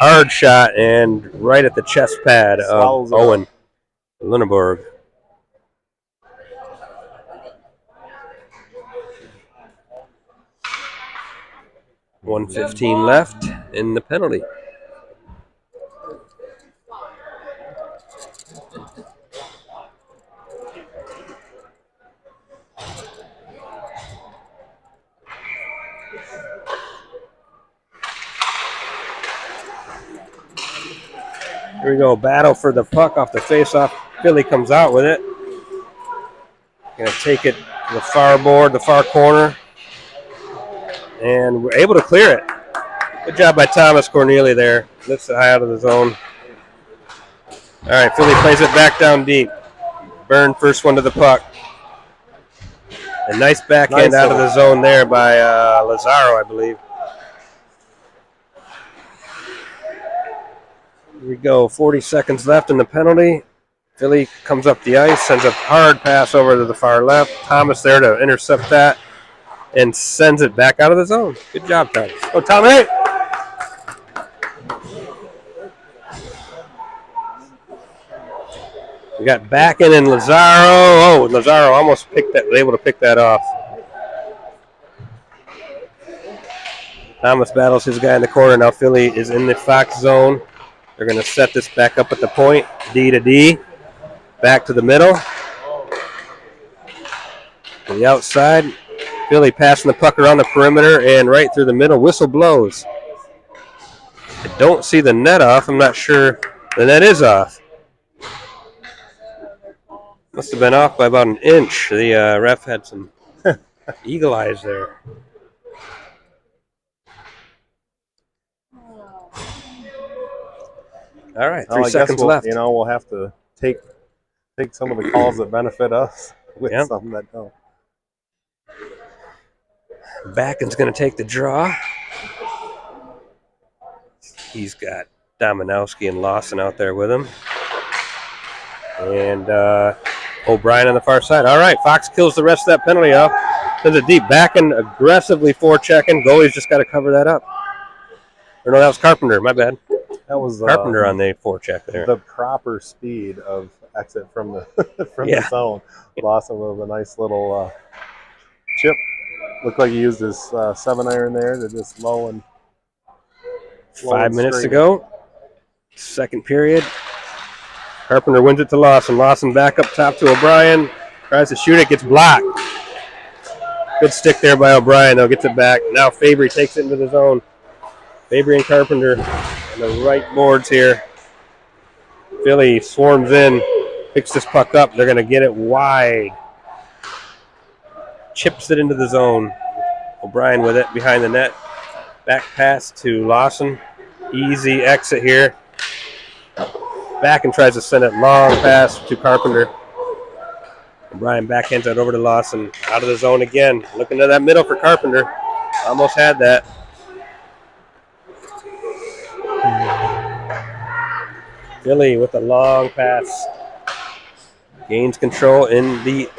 Hard shot and right at the chest pad of Owen Lunenburg. .115 left in the penalty. Here we go, battle for the puck off the face-off. Philly comes out with it. Gonna take it to the far board, the far corner. And we're able to clear it. Good job by Thomas Corneli there. Lifts it high out of the zone. All right, Philly plays it back down deep. Byrne first one to the puck. A nice backhand out of the zone there by Lazaro, I believe. Here we go, 40 seconds left in the penalty. Philly comes up the ice, sends a hard pass over to the far left. Thomas there to intercept that and sends it back out of the zone. Good job, Thomas. Oh, Tommy! We got Backen and Lazaro. Oh, Lazaro almost was able to pick that off. Thomas battles his guy in the corner. Now Philly is in the Fox zone. They're going to set this back up at the point. D to D. Back to the middle. To the outside. Philly passing the puck around the perimeter and right through the middle. Whistle blows. I don't see the net off. I'm not sure. The net is off. Must have been off by about an inch. The ref had some eagle eyes there. All right, 3 seconds left. You know, we'll have to take some of the calls that benefit us with some that don't. Backen's going to take the draw. He's got Dominowski and Lawson out there with him. And O'Brien on the far side. All right, Fox kills the rest of that penalty off. Sends it deep. Backen aggressively forechecking. Goalie's just got to cover that up. Or no, that was Carpenter. My bad. That was Carpenter on the forecheck there. The proper speed of exit from the the zone. Lawson with a nice little chip. Looked like he used his 7-iron there to just low and 5 minutes to go. Second period. Carpenter wins it to Lawson. Lawson back up top to O'Brien. Tries to shoot it. Gets blocked. Good stick there by O'Brien, though. Gets it back. Now Fabry takes it into the zone. Fabry and Carpenter on the right boards here. Philly swarms in. Picks this puck up. They're going to get it wide. Chips it into the zone. O'Brien with it behind the net. Back pass to Lawson. Easy exit here. Back and tries to send it long pass to Carpenter. O'Brien backhands that over to Lawson. Out of the zone again. Looking to that middle for Carpenter. Almost had that. Philly with a long pass. Gains control in the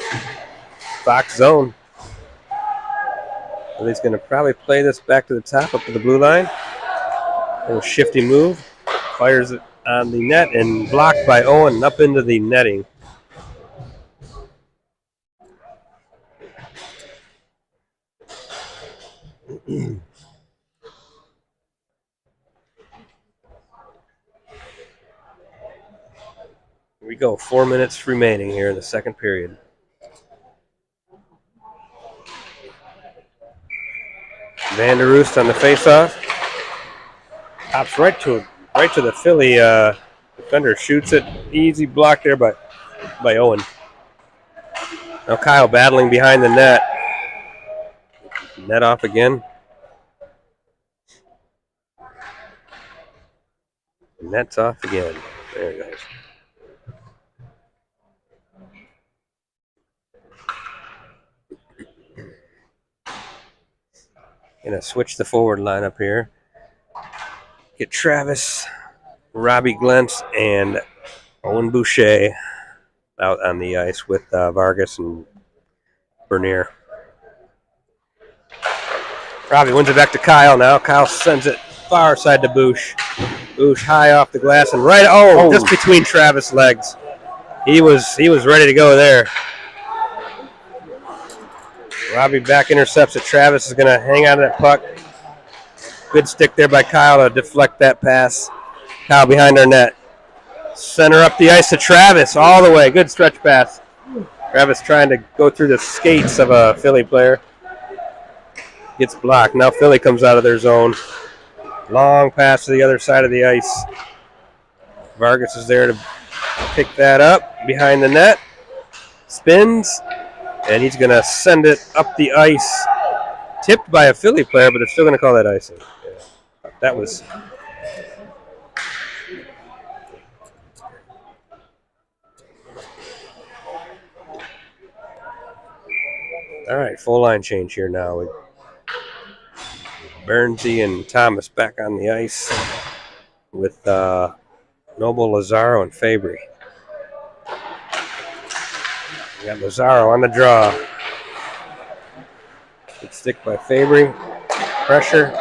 Fox zone. Philly's going to probably play this back to the top, up to the blue line. A little shifty move. Fires it on the net and blocked by Owen up into the netting. Here we go. 4 minutes remaining here in the second period. Van der Roost on the faceoff. Hops right to the Philly defender. Shoots it. Easy block there by Owen. Now Kyle battling behind the net. Net off again. Net's off again. There it goes. Gonna switch the forward lineup here. Get Travis, Robbie Glentz, and Owen Boucher out on the ice with Vargas and Bernier. Robbie wins it back to Kyle now. Kyle sends it far side to Bouch. Bouch high off the glass and right, just between Travis' legs. He was ready to go there. Robbie back intercepts it. Travis is going to hang on to that puck. Good stick there by Kyle to deflect that pass. Kyle behind our net. Center up the ice to Travis all the way. Good stretch pass. Travis trying to go through the skates of a Philly player. Gets blocked. Now Philly comes out of their zone. Long pass to the other side of the ice. Vargas is there to pick that up behind the net. Spins. And he's going to send it up the ice. Tipped by a Philly player, but they're still going to call that icing. Yeah. That was... All right, full line change here now. With Bernsey and Thomas back on the ice with Noble, Lazaro, and Fabry. We got Lazaro on the draw. Good stick by Fabry. Pressure.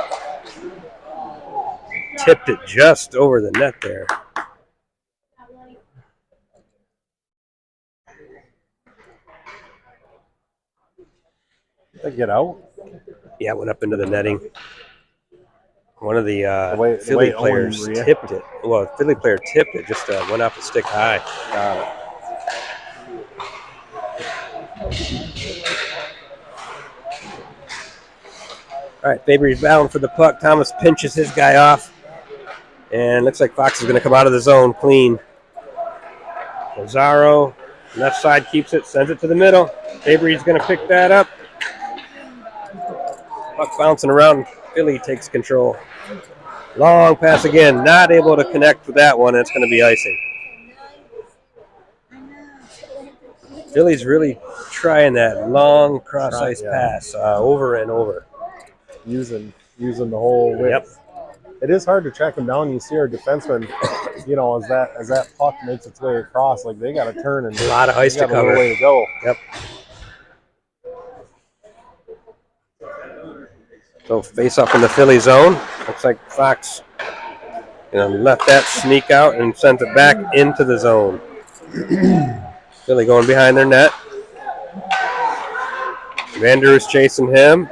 Tipped it just over the net there. Did they get out? Yeah, it went up into the netting. One of the Philly players tipped it. Well, Philly player tipped it, just went off the stick high. Got it. All right, Fabry's bound for the puck. Thomas pinches his guy off. And looks like Fox is going to come out of the zone clean. Lazaro, left side keeps it, sends it to the middle. Fabry's going to pick that up. Puck bouncing around. Philly takes control. Long pass again. Not able to connect with that one. It's going to be icing. Philly's really trying that long cross-ice pass over and over. Using the whole width. Yep. It is hard to track them down. You see our defensemen, as that puck makes its way across, like they got to turn and a lot of ice to cover. A way to go. Yep. So face up in the Philly zone. Looks like Fox, left that sneak out and sent it back into the zone. Philly going behind their net. Vander is chasing him.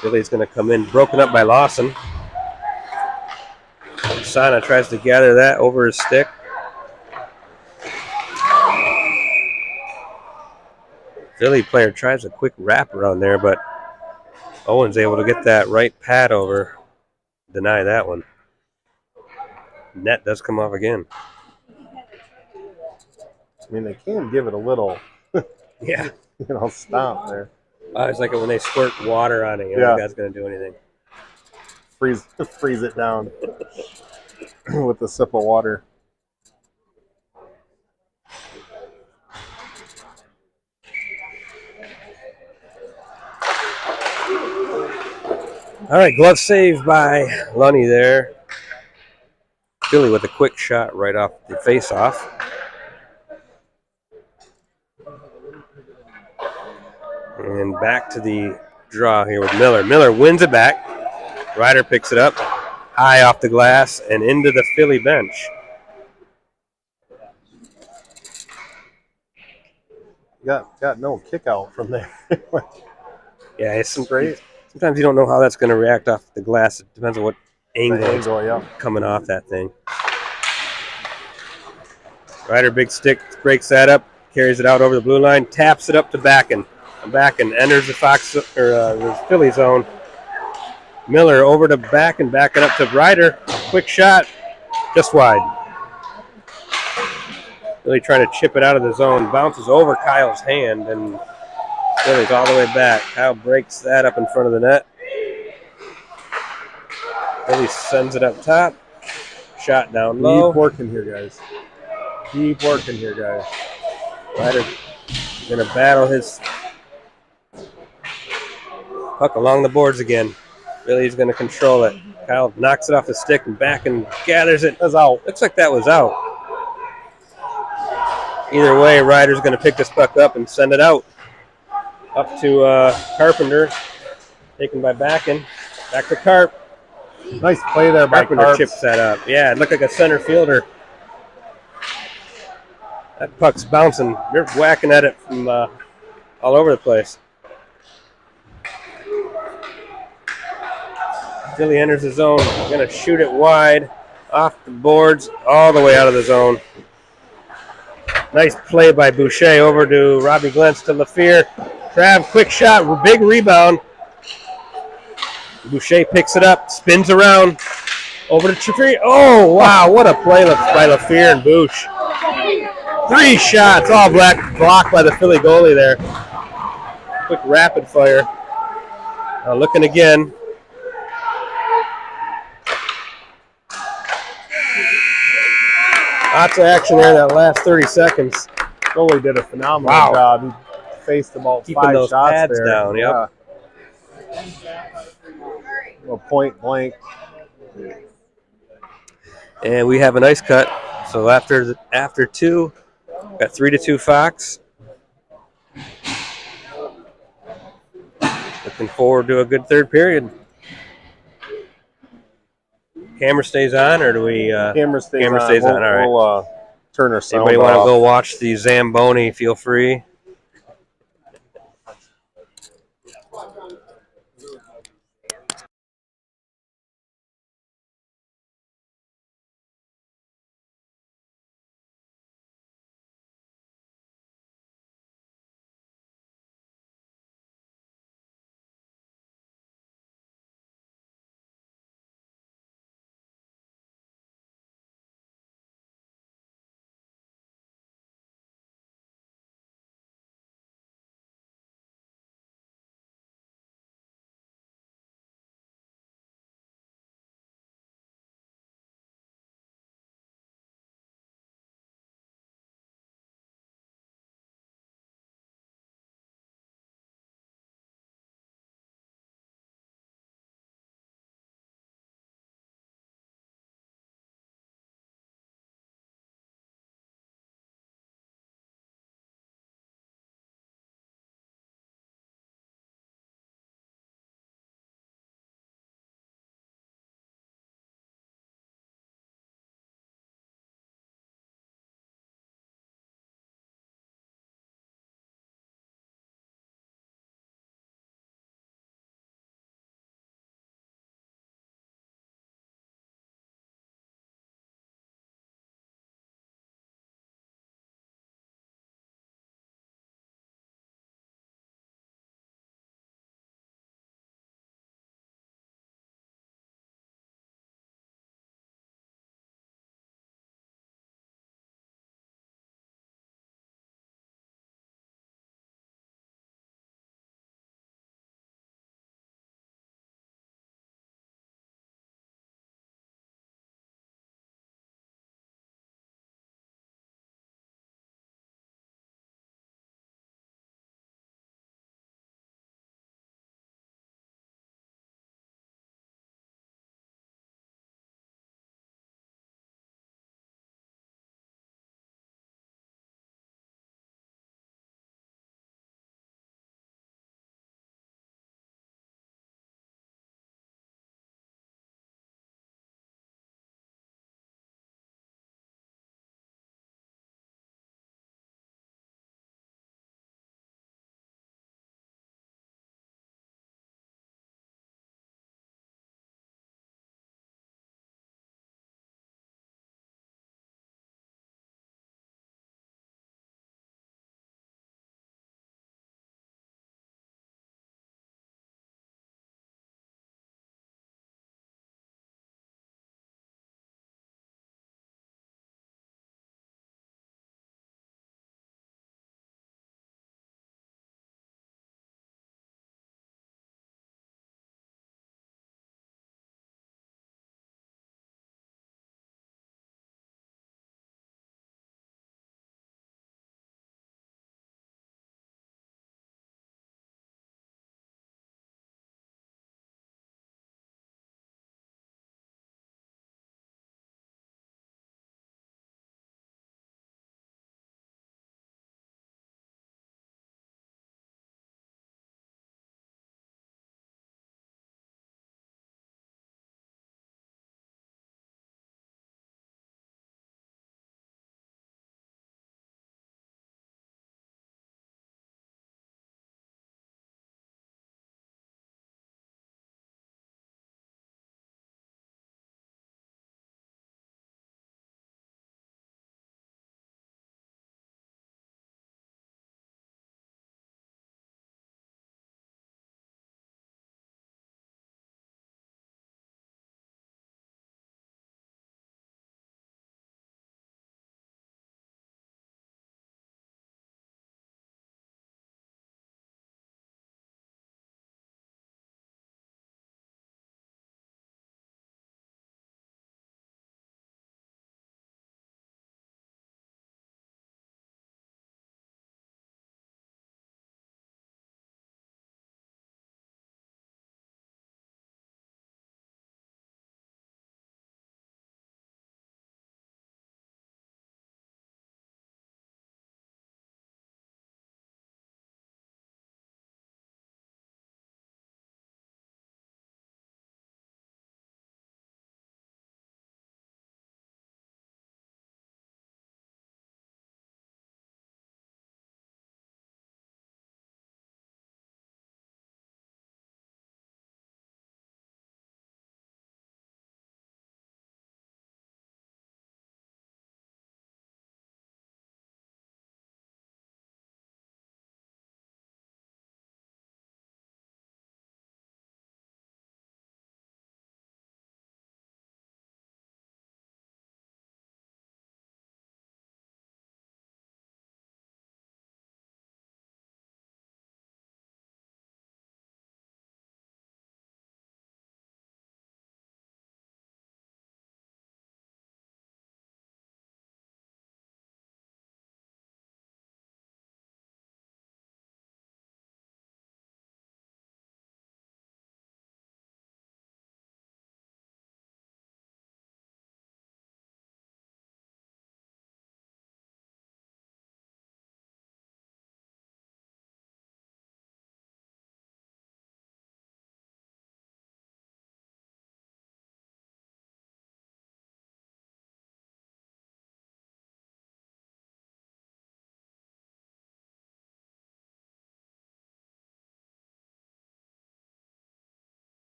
Philly's going to come in, broken up by Lawson. Sana tries to gather that over his stick. Philly player tries a quick wrap around there, but Owen's able to get that right pad over. Deny that one. Net does come off again. I mean, they can give it a little, yeah, stomp there. It's like when they squirt water on it. I don't think that's going to do anything. Freeze it down with a sip of water. All right, glove save by Lunny there. Philly with a quick shot right off the face-off. And back to the draw here with Miller. Miller wins it back. Ryder picks it up high off the glass and into the Philly bench. Got no kick out from there. Yeah, it's Great. sometimes you don't know how that's going to react off the glass. It depends on what angle it's Yeah. coming off that thing. Ryder big stick breaks that up, carries it out over the blue line, taps it up to Backen. Backen enters the the Philly zone. Miller over to Backen, backing up to Ryder. Quick shot, just wide. Really trying to chip it out of the zone. Bounces over Kyle's hand, and Philly's all the way back. Kyle breaks that up in front of the net. Philly sends it up top. Shot down low. Keep working here, guys. Keep working here, guys. Ryder going to battle his puck along the boards again. Philly's going to control it. Kyle knocks it off the stick and back and gathers it. That's out. Looks like that was out. Either way, Ryder's going to pick this puck up and send it out. Up to Carpenter. Taken by Backen. Back to Carp. Nice play there by Carpenter. Carp. Chips that up. Yeah, it looked like a center fielder. That puck's bouncing. They're whacking at it from all over the place. Philly enters the zone. Going to shoot it wide off the boards all the way out of the zone. Nice play by Boucher over to Robbie Glentz to LaFleur. Trav, quick shot, big rebound. Boucher picks it up, spins around, over to Chafee. Oh, wow, what a play by LaFleur and Bouch. 3 shots, all blocked by the Philly goalie there. Quick rapid fire. Looking again. Lots of action there that last 30 seconds. Goalie did a phenomenal job. He faced about keeping 5 those shots pads there. down. Yep. Well, point blank. And we have an ice cut. So after 2, got 3-2 Fox. Looking forward to a good third period. Camera stays on, or do we? Camera stays on. All right. We'll turn our sound Anybody want to off. go watch the Zamboni? Feel free.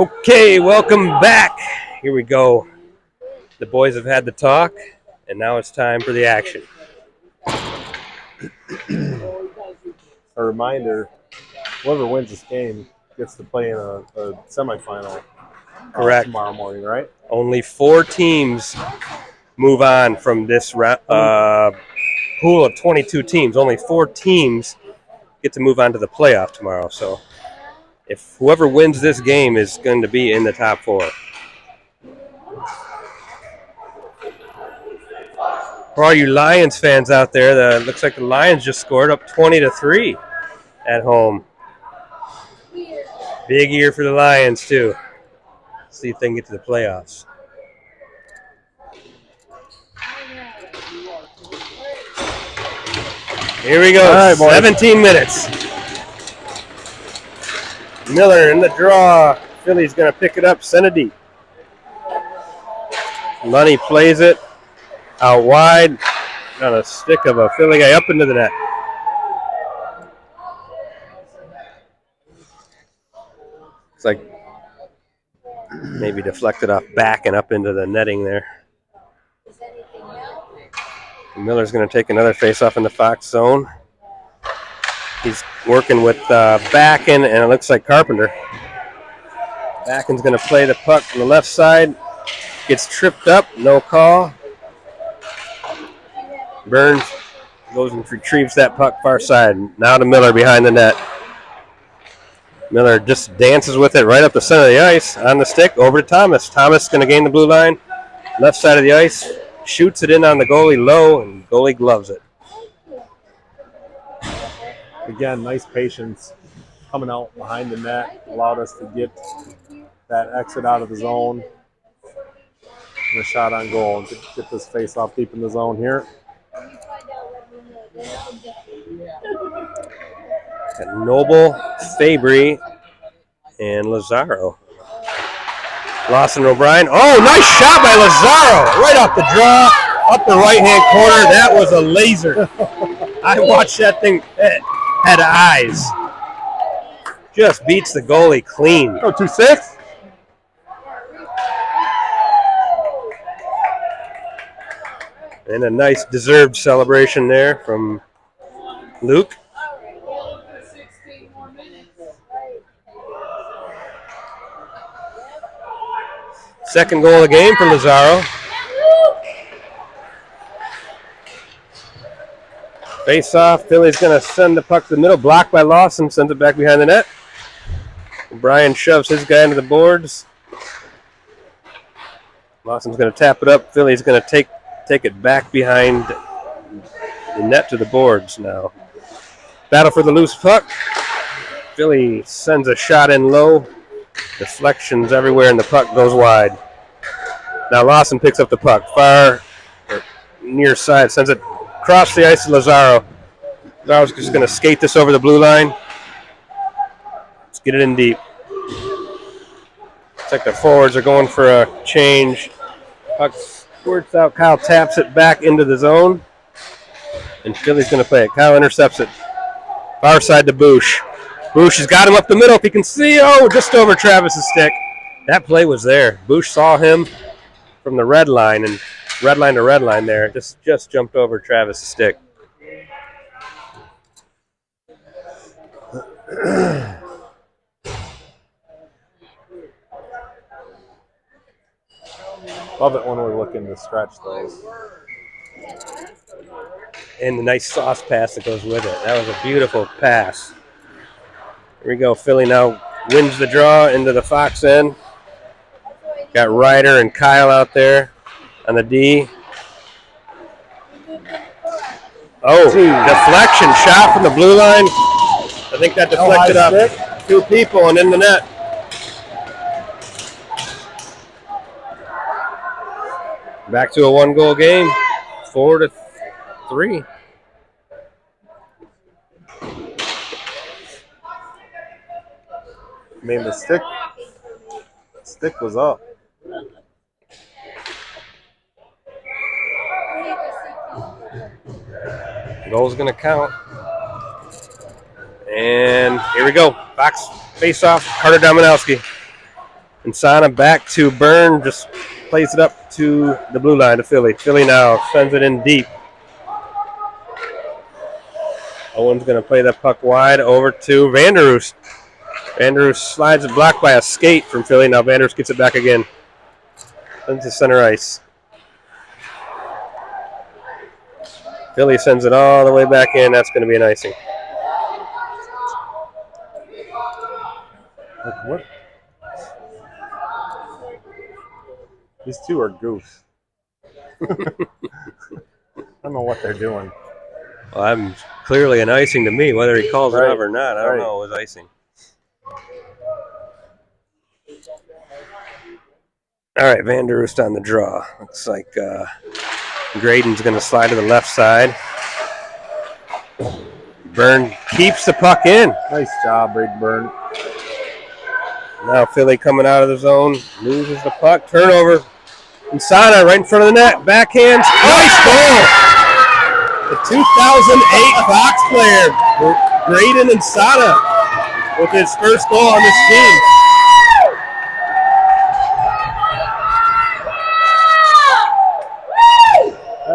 Okay, welcome back. Here we go. The boys have had the talk, and now it's time for the action. A reminder, whoever wins this game gets to play in a semifinal. Correct. Tomorrow morning, right? Only 4 teams move on from this pool of 22 teams. Only 4 teams get to move on to the playoff tomorrow. So if whoever wins this game is going to be in the top 4. For all you Lions fans out there, looks like the Lions just scored up 20-3 at home. Big year for the Lions, too. See if they can get to the playoffs. Here we go. All right, boys. 17 minutes. Miller in the draw. Philly's going to pick it up, send it deep. Money plays it out wide on a stick of a Philly guy up into the net. It's like maybe deflected off back and up into the netting there. Miller's going to take another face-off in the Fox zone. He's working with Backen, and it looks like Carpenter. Backen's going to play the puck on the left side. Gets tripped up, no call. Burns goes and retrieves that puck far side. Now to Miller behind the net. Miller just dances with it right up the center of the ice on the stick over to Thomas. Thomas going to gain the blue line. Left side of the ice. Shoots it in on the goalie low, and goalie gloves it. Again, nice patience coming out behind the net. Allowed us to get that exit out of the zone. And a shot on goal. And get this face off deep in the zone here. Got Noble, Fabry, and Lazaro. Lawson O'Brien. Oh, nice shot by Lazaro. Right off the draw, up the right-hand corner. That was a laser. I watched that thing. It had eyes. Just beats the goalie clean. Oh, 2-6? And a nice deserved celebration there from Luke. Second goal of the game for Lazaro. Face off. Philly's going to send the puck to the middle. Blocked by Lawson. Sends it back behind the net. Brian shoves his guy into the boards. Lawson's going to tap it up. Philly's going to take it back behind the net to the boards now. Battle for the loose puck. Philly sends a shot in low. Deflections everywhere, and the puck goes wide. Now Lawson picks up the puck. Far near side. Sends it across the ice to Lazaro. Lazaro's just going to skate this over the blue line. Let's get it in deep. Looks like the forwards are going for a change. Puck squirts out. Kyle taps it back into the zone. And Philly's going to play it. Kyle intercepts it. Far side to Bush. Bush has got him up the middle. If you can see, just over Travis's stick. That play was there. Bush saw him from the red line, and red line to red line there. Just jumped over Travis's stick. Love it when we're looking to stretch those. And the nice sauce pass that goes with it. That was a beautiful pass. Here we go. Philly now wins the draw into the Fox end. Got Ryder and Kyle out there on the D. Oh, deflection shot from the blue line. I think that deflected up 2 people and in the net. Back to a 1-goal game, 4-3. I mean, the stick was up. Goal's going to count. And here we go. Fox face-off, Carter Dominowski. Insana back to Byrne, just plays it up to the blue line to Philly. Philly now sends it in deep. Owen's going to play the puck wide over to Vanderoost. Vanderoost slides it, blocked by a skate from Philly. Now Vanderoost gets it back again. Into center ice. Philly sends it all the way back in. That's going to be an icing. What? These two are goofs. I don't know what they're doing. Well, I'm clearly an icing to me. Whether he calls it up or not, I don't Right. know. It was icing. All right, Vanderoost on the draw. Looks like Graydon's going to slide to the left side. Byrne keeps the puck in. Nice job, Big Byrne. Now Philly coming out of the zone, loses the puck. Turnover. Insana right in front of the net. Backhands. Nice goal. The 2008 Fox player, Graydon Insana, with his first goal on this team.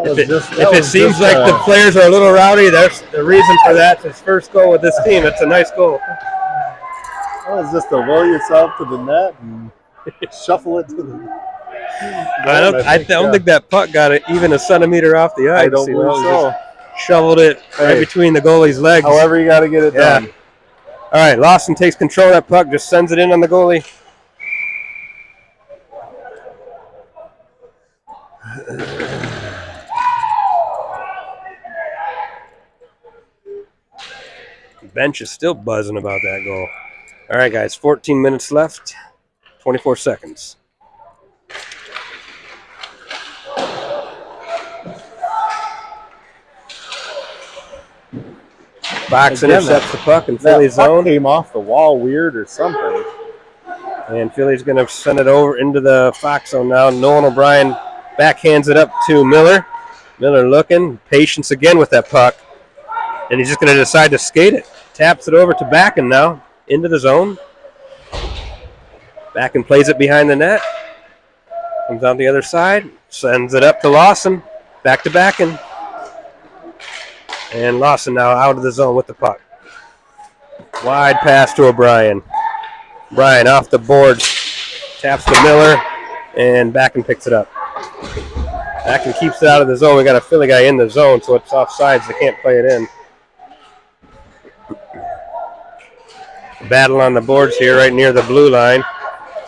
If it seems like the players are a little rowdy, there's the reason for that. It's his first goal with this team. It's a nice goal. That was just to will yourself to the net and shuffle it to the. I don't think that puck got even a centimeter off the ice. I don't believe so. Shoveled it right between the goalie's legs. However you got to get it done. All right, Lawson takes control of that puck, just sends it in on the goalie. The bench is still buzzing about that goal. All right, guys, 14 minutes left, 24 seconds. Fox intercepts the puck in Philly's zone. Came off the wall weird or something. And Philly's going to send it over into the Fox zone now. Nolan O'Brien backhands it up to Miller. Miller looking. Patience again with that puck. And he's just going to decide to skate it. Taps it over to Backen now. Into the zone. Backen plays it behind the net. Comes on the other side. Sends it up to Lawson. Back to Backen. And Lawson now out of the zone with the puck. Wide pass to O'Brien. O'Brien off the boards. Taps to Miller. And Backen picks it up. Backen keeps it out of the zone. We got a Philly guy in the zone, so it's offsides. They can't play it in. Battle on the boards here right near the blue line.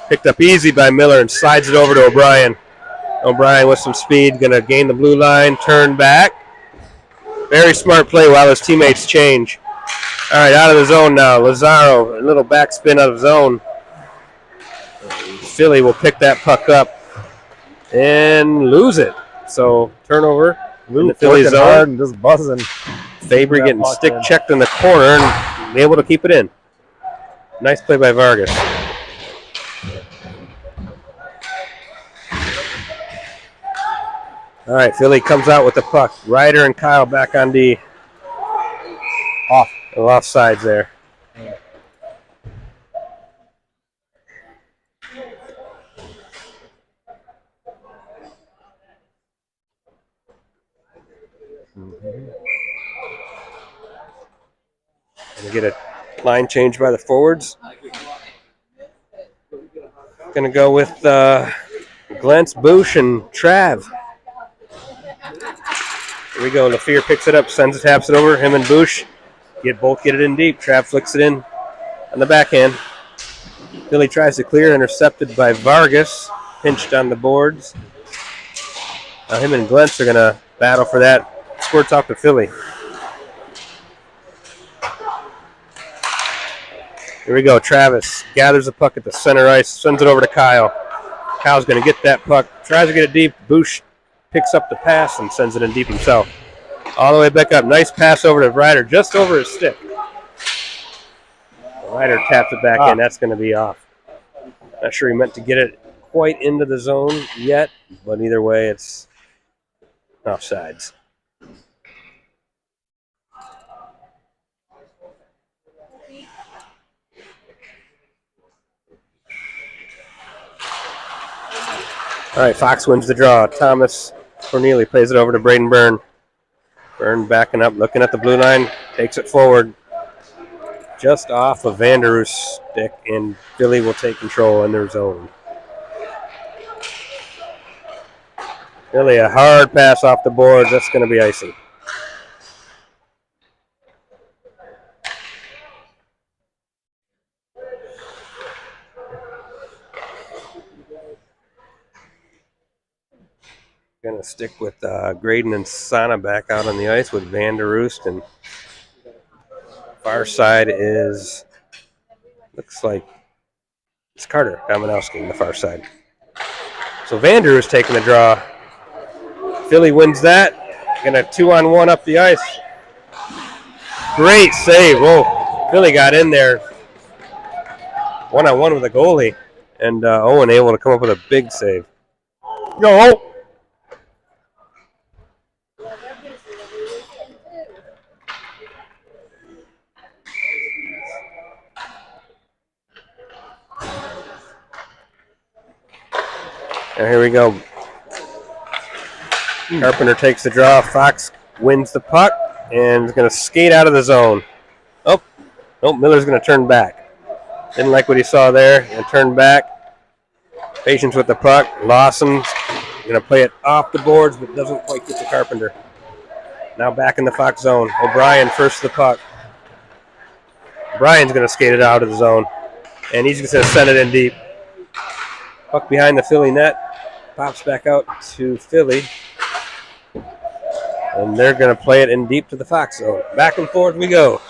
Picked up easy by Miller and slides it over to O'Brien. O'Brien with some speed. Going to gain the blue line. Turn back. Very smart play while his teammates change. All right, out of the zone now. Lazaro, a little backspin out of zone. Philly will pick that puck up and lose it. So turnover in the Philly zone. Hard and just buzzing. Fabry getting stick checked in the corner and be able to keep it in. Nice play by Vargas. All right, Philly comes out with the puck. Ryder and Kyle back on D. Off sides there. Gonna get a line change by the forwards. Gonna go with Glentz, Bush, and Trav. Here we go. LaFear picks it up, sends it, taps it over. Him and Bush both get it in deep. Trav flicks it in on the backhand. Philly tries to clear, intercepted by Vargas. Pinched on the boards. Now him and Glentz are going to battle for that. Squirts off to Philly. Here we go. Travis gathers the puck at the center ice, sends it over to Kyle. Kyle's going to get that puck, tries to get it deep. Bush picks up the pass and sends it in deep himself. All the way back up. Nice pass over to Ryder, just over his stick. Ryder taps it back in. That's going to be off. Not sure he meant to get it quite into the zone yet, but either way, it's offsides. All right, Fox wins the draw. Thomas Corneli plays it over to Braden Byrne. Byrne backing up, looking at the blue line, takes it forward. Just off of Vanderroost's stick, and Philly will take control in their zone. Philly, a hard pass off the boards. That's going to be icing. Going to stick with Graydon and Sana back out on the ice with Vanderroost, and far side is, looks like it's Carter Kaminowski on the far side. So Vanderroost taking the draw. Philly wins that. Going to 2-on-1 up the ice. Great save. Whoa, Philly got in there. 1-on-1 with the goalie, and Owen able to come up with a big save. Go! And here we go. Carpenter takes the draw. Fox wins the puck and is going to skate out of the zone. Oh, no, Miller's going to turn back. Didn't like what he saw there and turn back. Patience with the puck. Lawson's going to play it off the boards, but doesn't quite get the Carpenter. Now back in the Fox zone. O'Brien first the puck. Brian's going to skate it out of the zone, and he's just going to send it in deep. Puck behind the Philly net. Pops back out to Philly. And they're going to play it in deep to the Fox zone. Back and forth we go.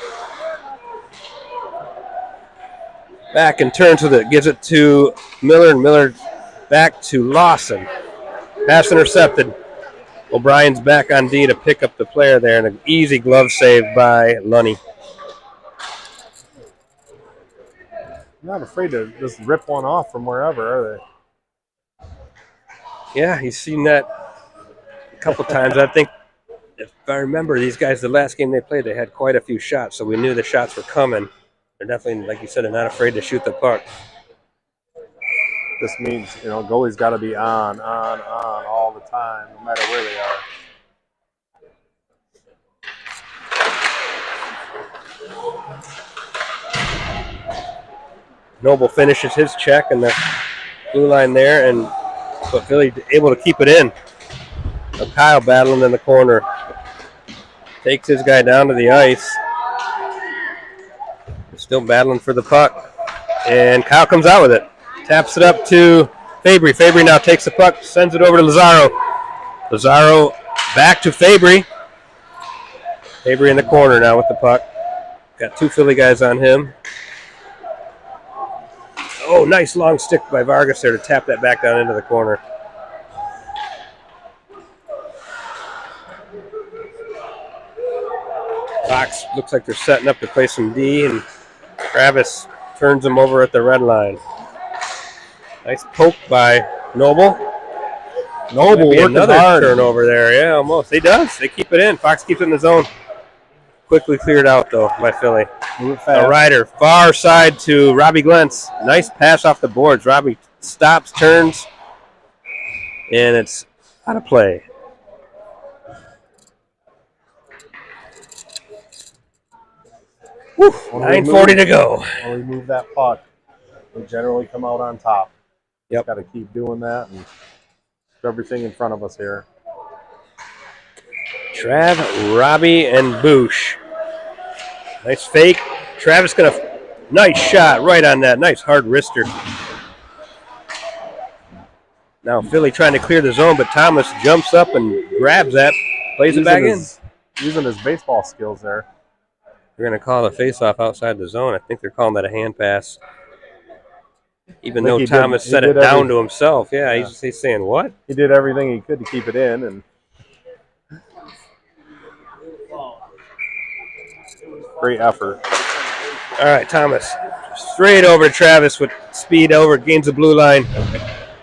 Back and turns with it. Gives it to Miller, and Miller back to Lawson. Pass intercepted. O'Brien's back on D to pick up the player there, and an easy glove save by Lunny. Not afraid to just rip one off from wherever, are they? Yeah, he's seen that a couple times. I think, if I remember, these guys, the last game they played, they had quite a few shots, so we knew the shots were coming. They're definitely, like you said, they're not afraid to shoot the puck. This means, goalie's got to be on all the time, no matter where they are. Noble finishes his check in the blue line there, but Philly able to keep it in. So Kyle battling in the corner. Takes his guy down to the ice. Still battling for the puck. And Kyle comes out with it. Taps it up to Fabry. Fabry now takes the puck, sends it over to Lazaro. Lazaro back to Fabry. Fabry in the corner now with the puck. Got two Philly guys on him. Oh, nice long stick by Vargas there to tap that back down into the corner. Fox looks like they're setting up to play some D, and Travis turns him over at the red line. Nice poke by Noble. Noble working another hard. Turnover there. Yeah, almost. He does. They keep it in. Fox keeps it in the zone. Quickly cleared out, though, by Philly. A rider, far side to Robbie Glentz. Nice pass off the boards. Robbie stops, turns, and it's out of play. Woo, 9:40 to go. When we move that puck, we generally come out on top. Yep. Got to keep doing that and everything in front of us here. Trav, Robbie, and Boosh. Nice fake. Travis going to, nice shot right on that. Nice hard wrister. Now Philly trying to clear the zone, but Thomas jumps up and grabs that, plays it back in. Using his baseball skills there. They're going to call a face-off outside the zone. I think they're calling that a hand pass. Even though Thomas set it down to himself. Yeah, he's saying, what? He did everything he could to keep it in. And great effort. All right, Thomas. Straight over to Travis with speed over. Gains the blue line.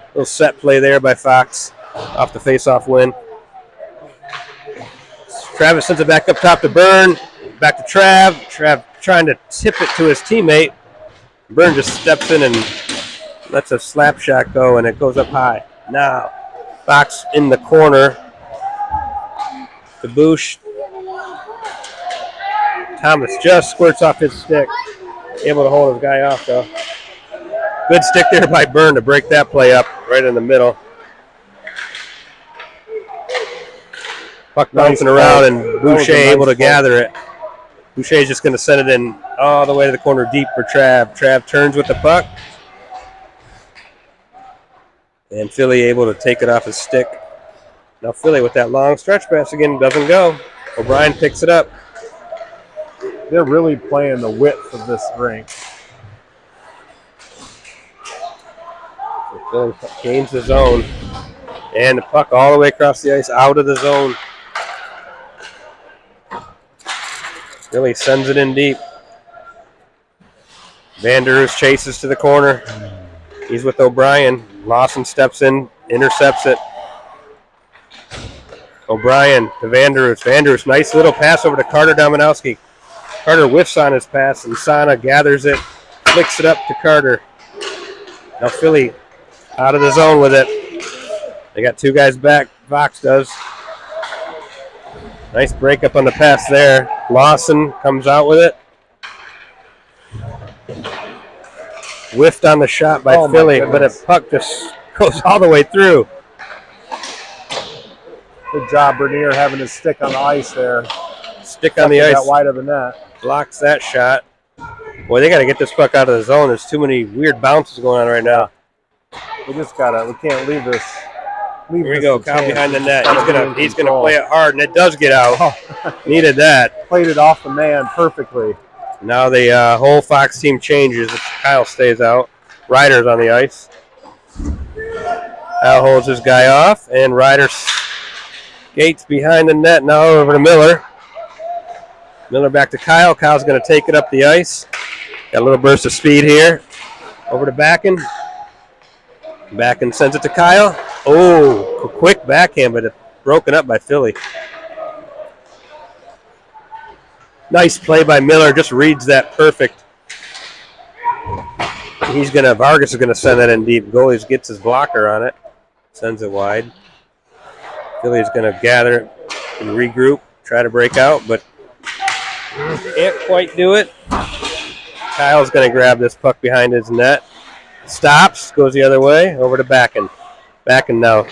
Little set play there by Fox off the face-off win. Travis sends it back up top to Byrne. Back to Trav. Trav trying to tip it to his teammate. Byrne just steps in and lets a slap shot go, and it goes up high. Now, Fox in the corner. Kaboosh. Thomas just squirts off his stick. Able to hold his guy off, though. Good stick there by Byrne to break that play up right in the middle. Puck bouncing around, and Boucher able to gather it. Boucher's just going to send it in all the way to the corner deep for Trav. Trav turns with the puck. And Philly able to take it off his stick. Now Philly with that long stretch pass again doesn't go. O'Brien picks it up. They're really playing the width of this rink. Philly gains the zone. And the puck all the way across the ice out of the zone. Philly sends it in deep. Vanderus chases to the corner. He's with O'Brien. Lawson steps in, intercepts it. O'Brien to Vanderus. Vanderus, nice little pass over to Carter Dominowski. Carter whiffs on his pass, and Sana gathers it, flicks it up to Carter. Now Philly out of the zone with it. They got two guys back. Fox does. Nice breakup on the pass there. Lawson comes out with it. Whiffed on the shot by Philly, but a puck just goes all the way through. Good job, Bernier, having his stick on the ice there. Stick on the ice. That wide of the net. Blocks that shot. Boy, they got to get this puck out of the zone. There's too many weird bounces going on right now. We can't leave this. Here we go, Kyle behind the net. He's gonna play it hard, and it does get out. Needed that. Played it off the man perfectly. Now the whole Fox team changes. Kyle stays out. Ryder's on the ice. Kyle holds his guy off, and Ryder skates behind the net now over to Miller. Miller back to Kyle. Kyle's going to take it up the ice. Got a little burst of speed here. Over to Backen. Backen sends it to Kyle. Oh, a quick backhand, but it's broken up by Philly. Nice play by Miller. Just reads that perfect. Vargas is going to send that in deep. Goalie gets his blocker on it. Sends it wide. Philly's going to gather and regroup. Try to break out, but can't quite do it. Kyle's going to grab this puck behind his net. Stops. Goes the other way. Over to Backen. Backen now.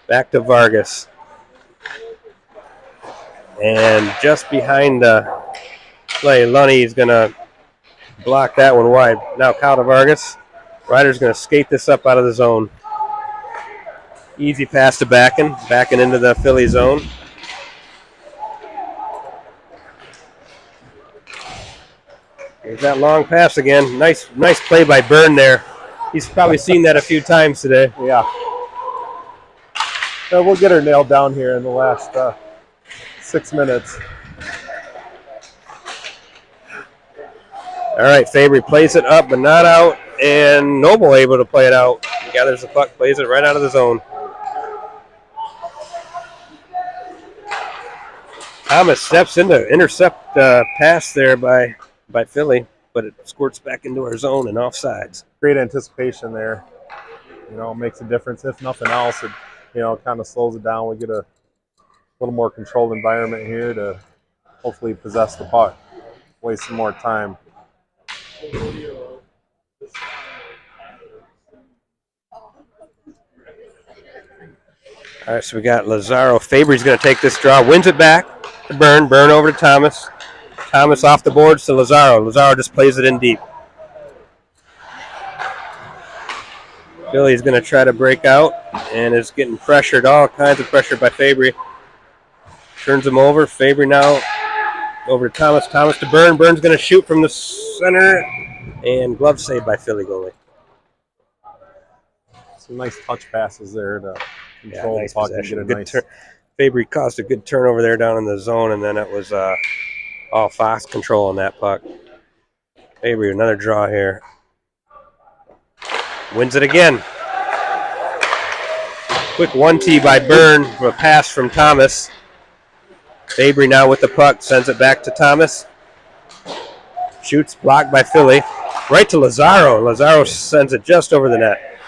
Back to Vargas. And just behind the play, Lunny's going to block that one wide. Now Kyle to Vargas. Ryder's going to skate this up out of the zone. Easy pass to Backen. Backen into the Philly zone. Here's that long pass again. Nice play by Byrne there. He's probably seen that a few times today. Yeah. So we'll get her nailed down here in the last 6 minutes. All right, Fabry plays it up, but not out, and Noble able to play it out. Gathers the puck, plays it right out of the zone. Thomas steps in to intercept pass there by Philly, but it squirts back into our zone and offsides. Great anticipation there. Makes a difference. If nothing else, it kind of slows it down. We get a little more controlled environment here to hopefully possess the puck. Waste some more time. All right, so we got Lazaro. Fabry's going to take this draw. Wins it back to Byrne. Byrne over to Thomas. Thomas off the boards to Lazaro. Lazaro just plays it in deep. Philly's going to try to break out and is getting pressured, all kinds of pressure by Fabry. Turns him over. Fabry now over to Thomas. Thomas to Byrne. Byrne's going to shoot from the center, and glove saved by Philly goalie. Some nice touch passes there to control the puck and get a nice Fabry caused a good turnover there down in the zone, and then it was all Fox control on that puck. Fabry, another draw here. Wins it again. Quick 1-2 by Byrne from a pass from Thomas. Fabry now with the puck, sends it back to Thomas. Shoots, blocked by Philly. Right to Lazaro. Lazaro sends it just over the net.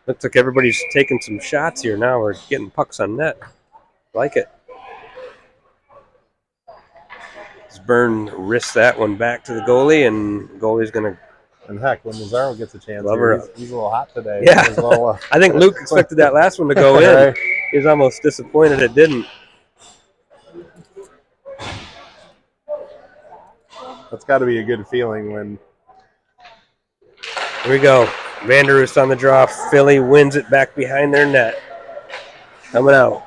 Looks like everybody's taking some shots here now. We're getting pucks on net. Like it. Byrne wrists that one back to the goalie, and the goalie's going to. And heck, when Mazzaro gets a chance, he's a little hot today. Yeah. Little, I think Luke expected that last one to go in. Right. He was almost disappointed it didn't. That's got to be a good feeling when. Here we go. Vanderoost on the draw. Philly wins it back behind their net. Coming out.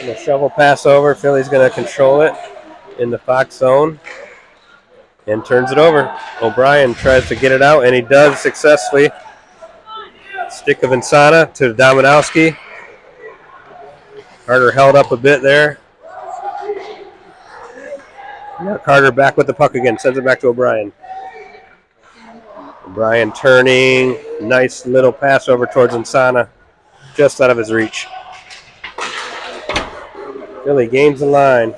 And the shovel pass over. Philly's going to control it in the Fox zone and turns it over. O'Brien tries to get it out, and he does successfully. Stick of Insana to Dominowski. Carter held up a bit there. Now Carter back with the puck again. Sends it back to O'Brien. O'Brien turning. Nice little pass over towards Insana. Just out of his reach. Philly gains the line.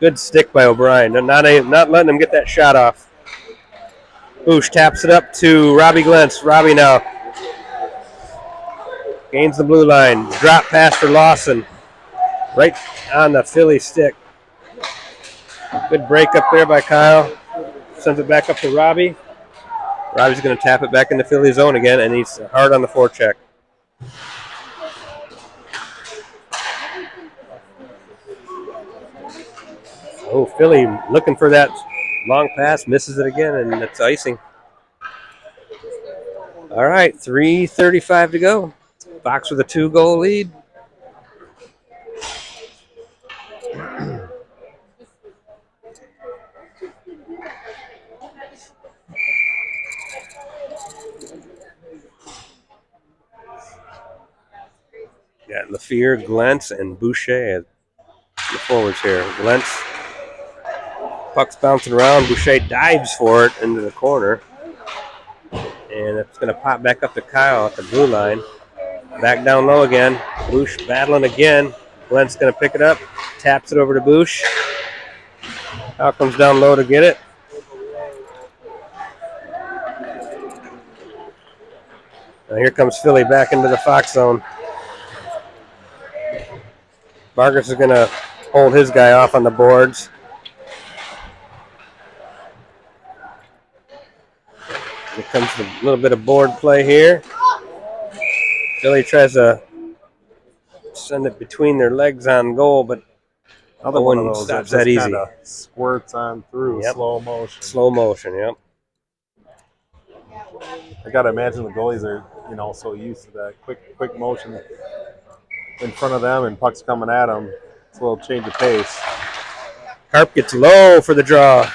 Good stick by O'Brien. Not letting him get that shot off. Boosh taps it up to Robbie Glentz. Robbie now gains the blue line. Drop pass for Lawson. Right on the Philly stick. Good break up there by Kyle. Sends it back up to Robbie. Robbie's going to tap it back into Philly zone again, and he's hard on the forecheck. Oh, Philly looking for that long pass, misses it again, and it's icing. All right, 3:35 to go. Fox with a 2-goal lead. Got LaFleur, Glentz, and Boucher as the forwards here. Glentz, puck's bouncing around. Boucher dives for it into the corner. And it's going to pop back up to Kyle at the blue line. Back down low again. Boucher battling again. Glentz going to pick it up. Taps it over to Boucher. Kyle comes down low to get it. Now here comes Philly back into the Fox zone. Vargas is going to hold his guy off on the boards. Here comes a little bit of board play here. Philly tries to send it between their legs on goal, but another one of those stops that easy. Squirts on through, yep. Slow motion. Slow motion, yep. I got to imagine the goalies are, so used to that quick motion in front of them and pucks coming at them. It's a little change of pace. Harp gets low for the draw.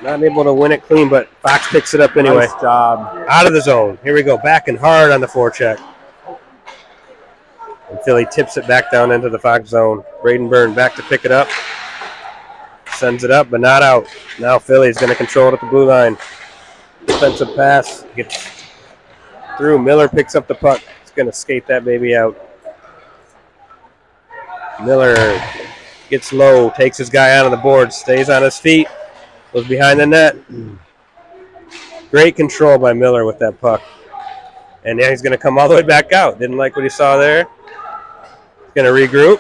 Not able to win it clean, but Fox picks it up anyway. Nice job. Out of the zone. Here we go. Back and hard on the forecheck. And Philly tips it back down into the Fox zone. Braden Byrne back to pick it up. Sends it up, but not out. Now Philly's going to control it at the blue line. Defensive pass. Gets through. Miller picks up the puck. He's going to skate that baby out. Miller gets low, takes his guy out of the board, stays on his feet, goes behind the net. Great control by Miller with that puck. And now he's going to come all the way back out. Didn't like what he saw there. He's going to regroup.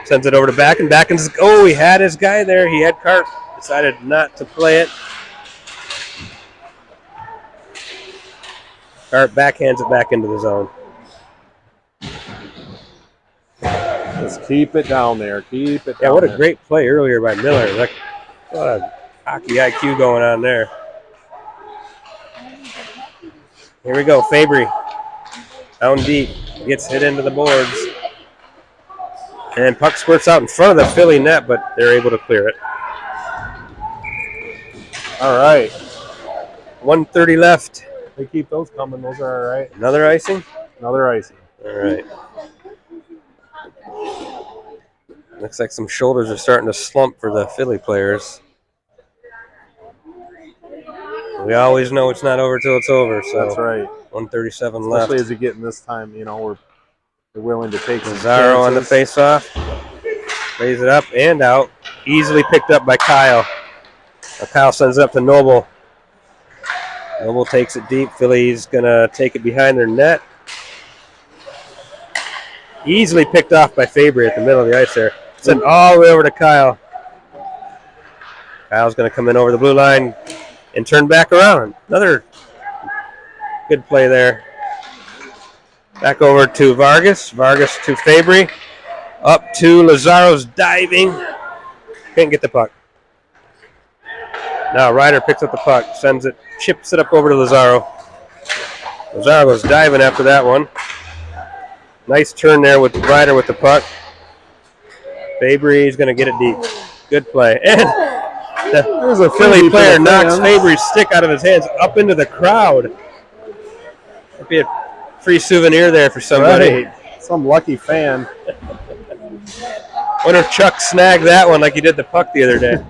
Sends it over to Backen. Backen's, he had his guy there. He had Carp. Decided not to play it. Carp backhands it back into the zone. Just keep it down there. Keep it down. Yeah, what a great play earlier by Miller. Like, what a hockey IQ going on there. Here we go. Fabry down deep. Gets hit into the boards. And puck squirts out in front of the Philly net, but they're able to clear it. All right. 1:30 left. They keep those coming. Those are all right. Another icing? Another icing. All right. Looks like some shoulders are starting to slump for the Philly players. We always know it's not over till it's over. So that's right. 1:37 left. Especially as you get in this time, we're willing to take some Mazzaro on the face-off. Lays it up and out. Easily picked up by Kyle. Kyle sends it up to Noble. Noble takes it deep. Philly's going to take it behind their net. Easily picked off by Fabry at the middle of the ice there. Sent all the way over to Kyle. Kyle's going to come in over the blue line and turn back around. Another good play there. Back over to Vargas. Vargas to Fabry. Up to Lazaro's diving. Can't get the puck. Now Ryder picks up the puck, sends it, chips it up over to Lazaro. Lazaro goes diving after that one. Nice turn there with Ryder with the puck. Fabry's going to get it deep. Good play. And there's a Philly player knocks Fabry's stick out of his hands up into the crowd. That'd be a free souvenir there for somebody. Right. Some lucky fan. Wonder if Chuck snagged that one like he did the puck the other day.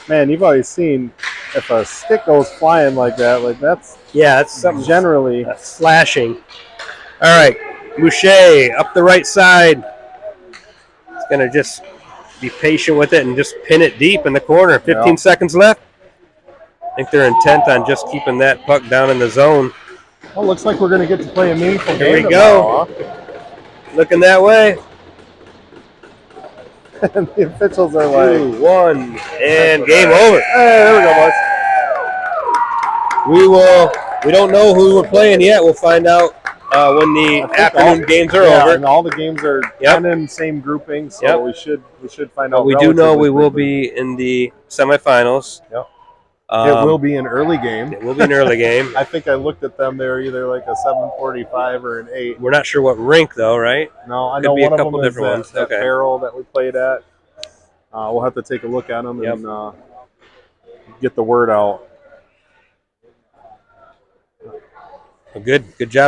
Man, you've always seen if a stick goes flying like that, that's something generally that's flashing. All right, Boucher up the right side. He's going to just be patient with it and just pin it deep in the corner. 15 seconds left. I think they're intent on just keeping that puck down in the zone. Well, looks like we're going to get to play a meaningful game. Here we go. Tomorrow, Looking that way. And the officials are like, 2-1, and game over. Hey, there we go, boys. We don't know who we're playing yet. We'll find out when the afternoon games are over. And all the games are kind of in the same grouping, so we should find out. But we do know we will be in the semifinals. Yep. It will be an early game. It will be an early game. I think I looked at them. They're either like a 7:45 or an 8. We're not sure what rink, though, right? No, I Could know be a one of couple them is different ones. that Okay. Carroll that we played at. We'll have to take a look at them and get the word out. Good job.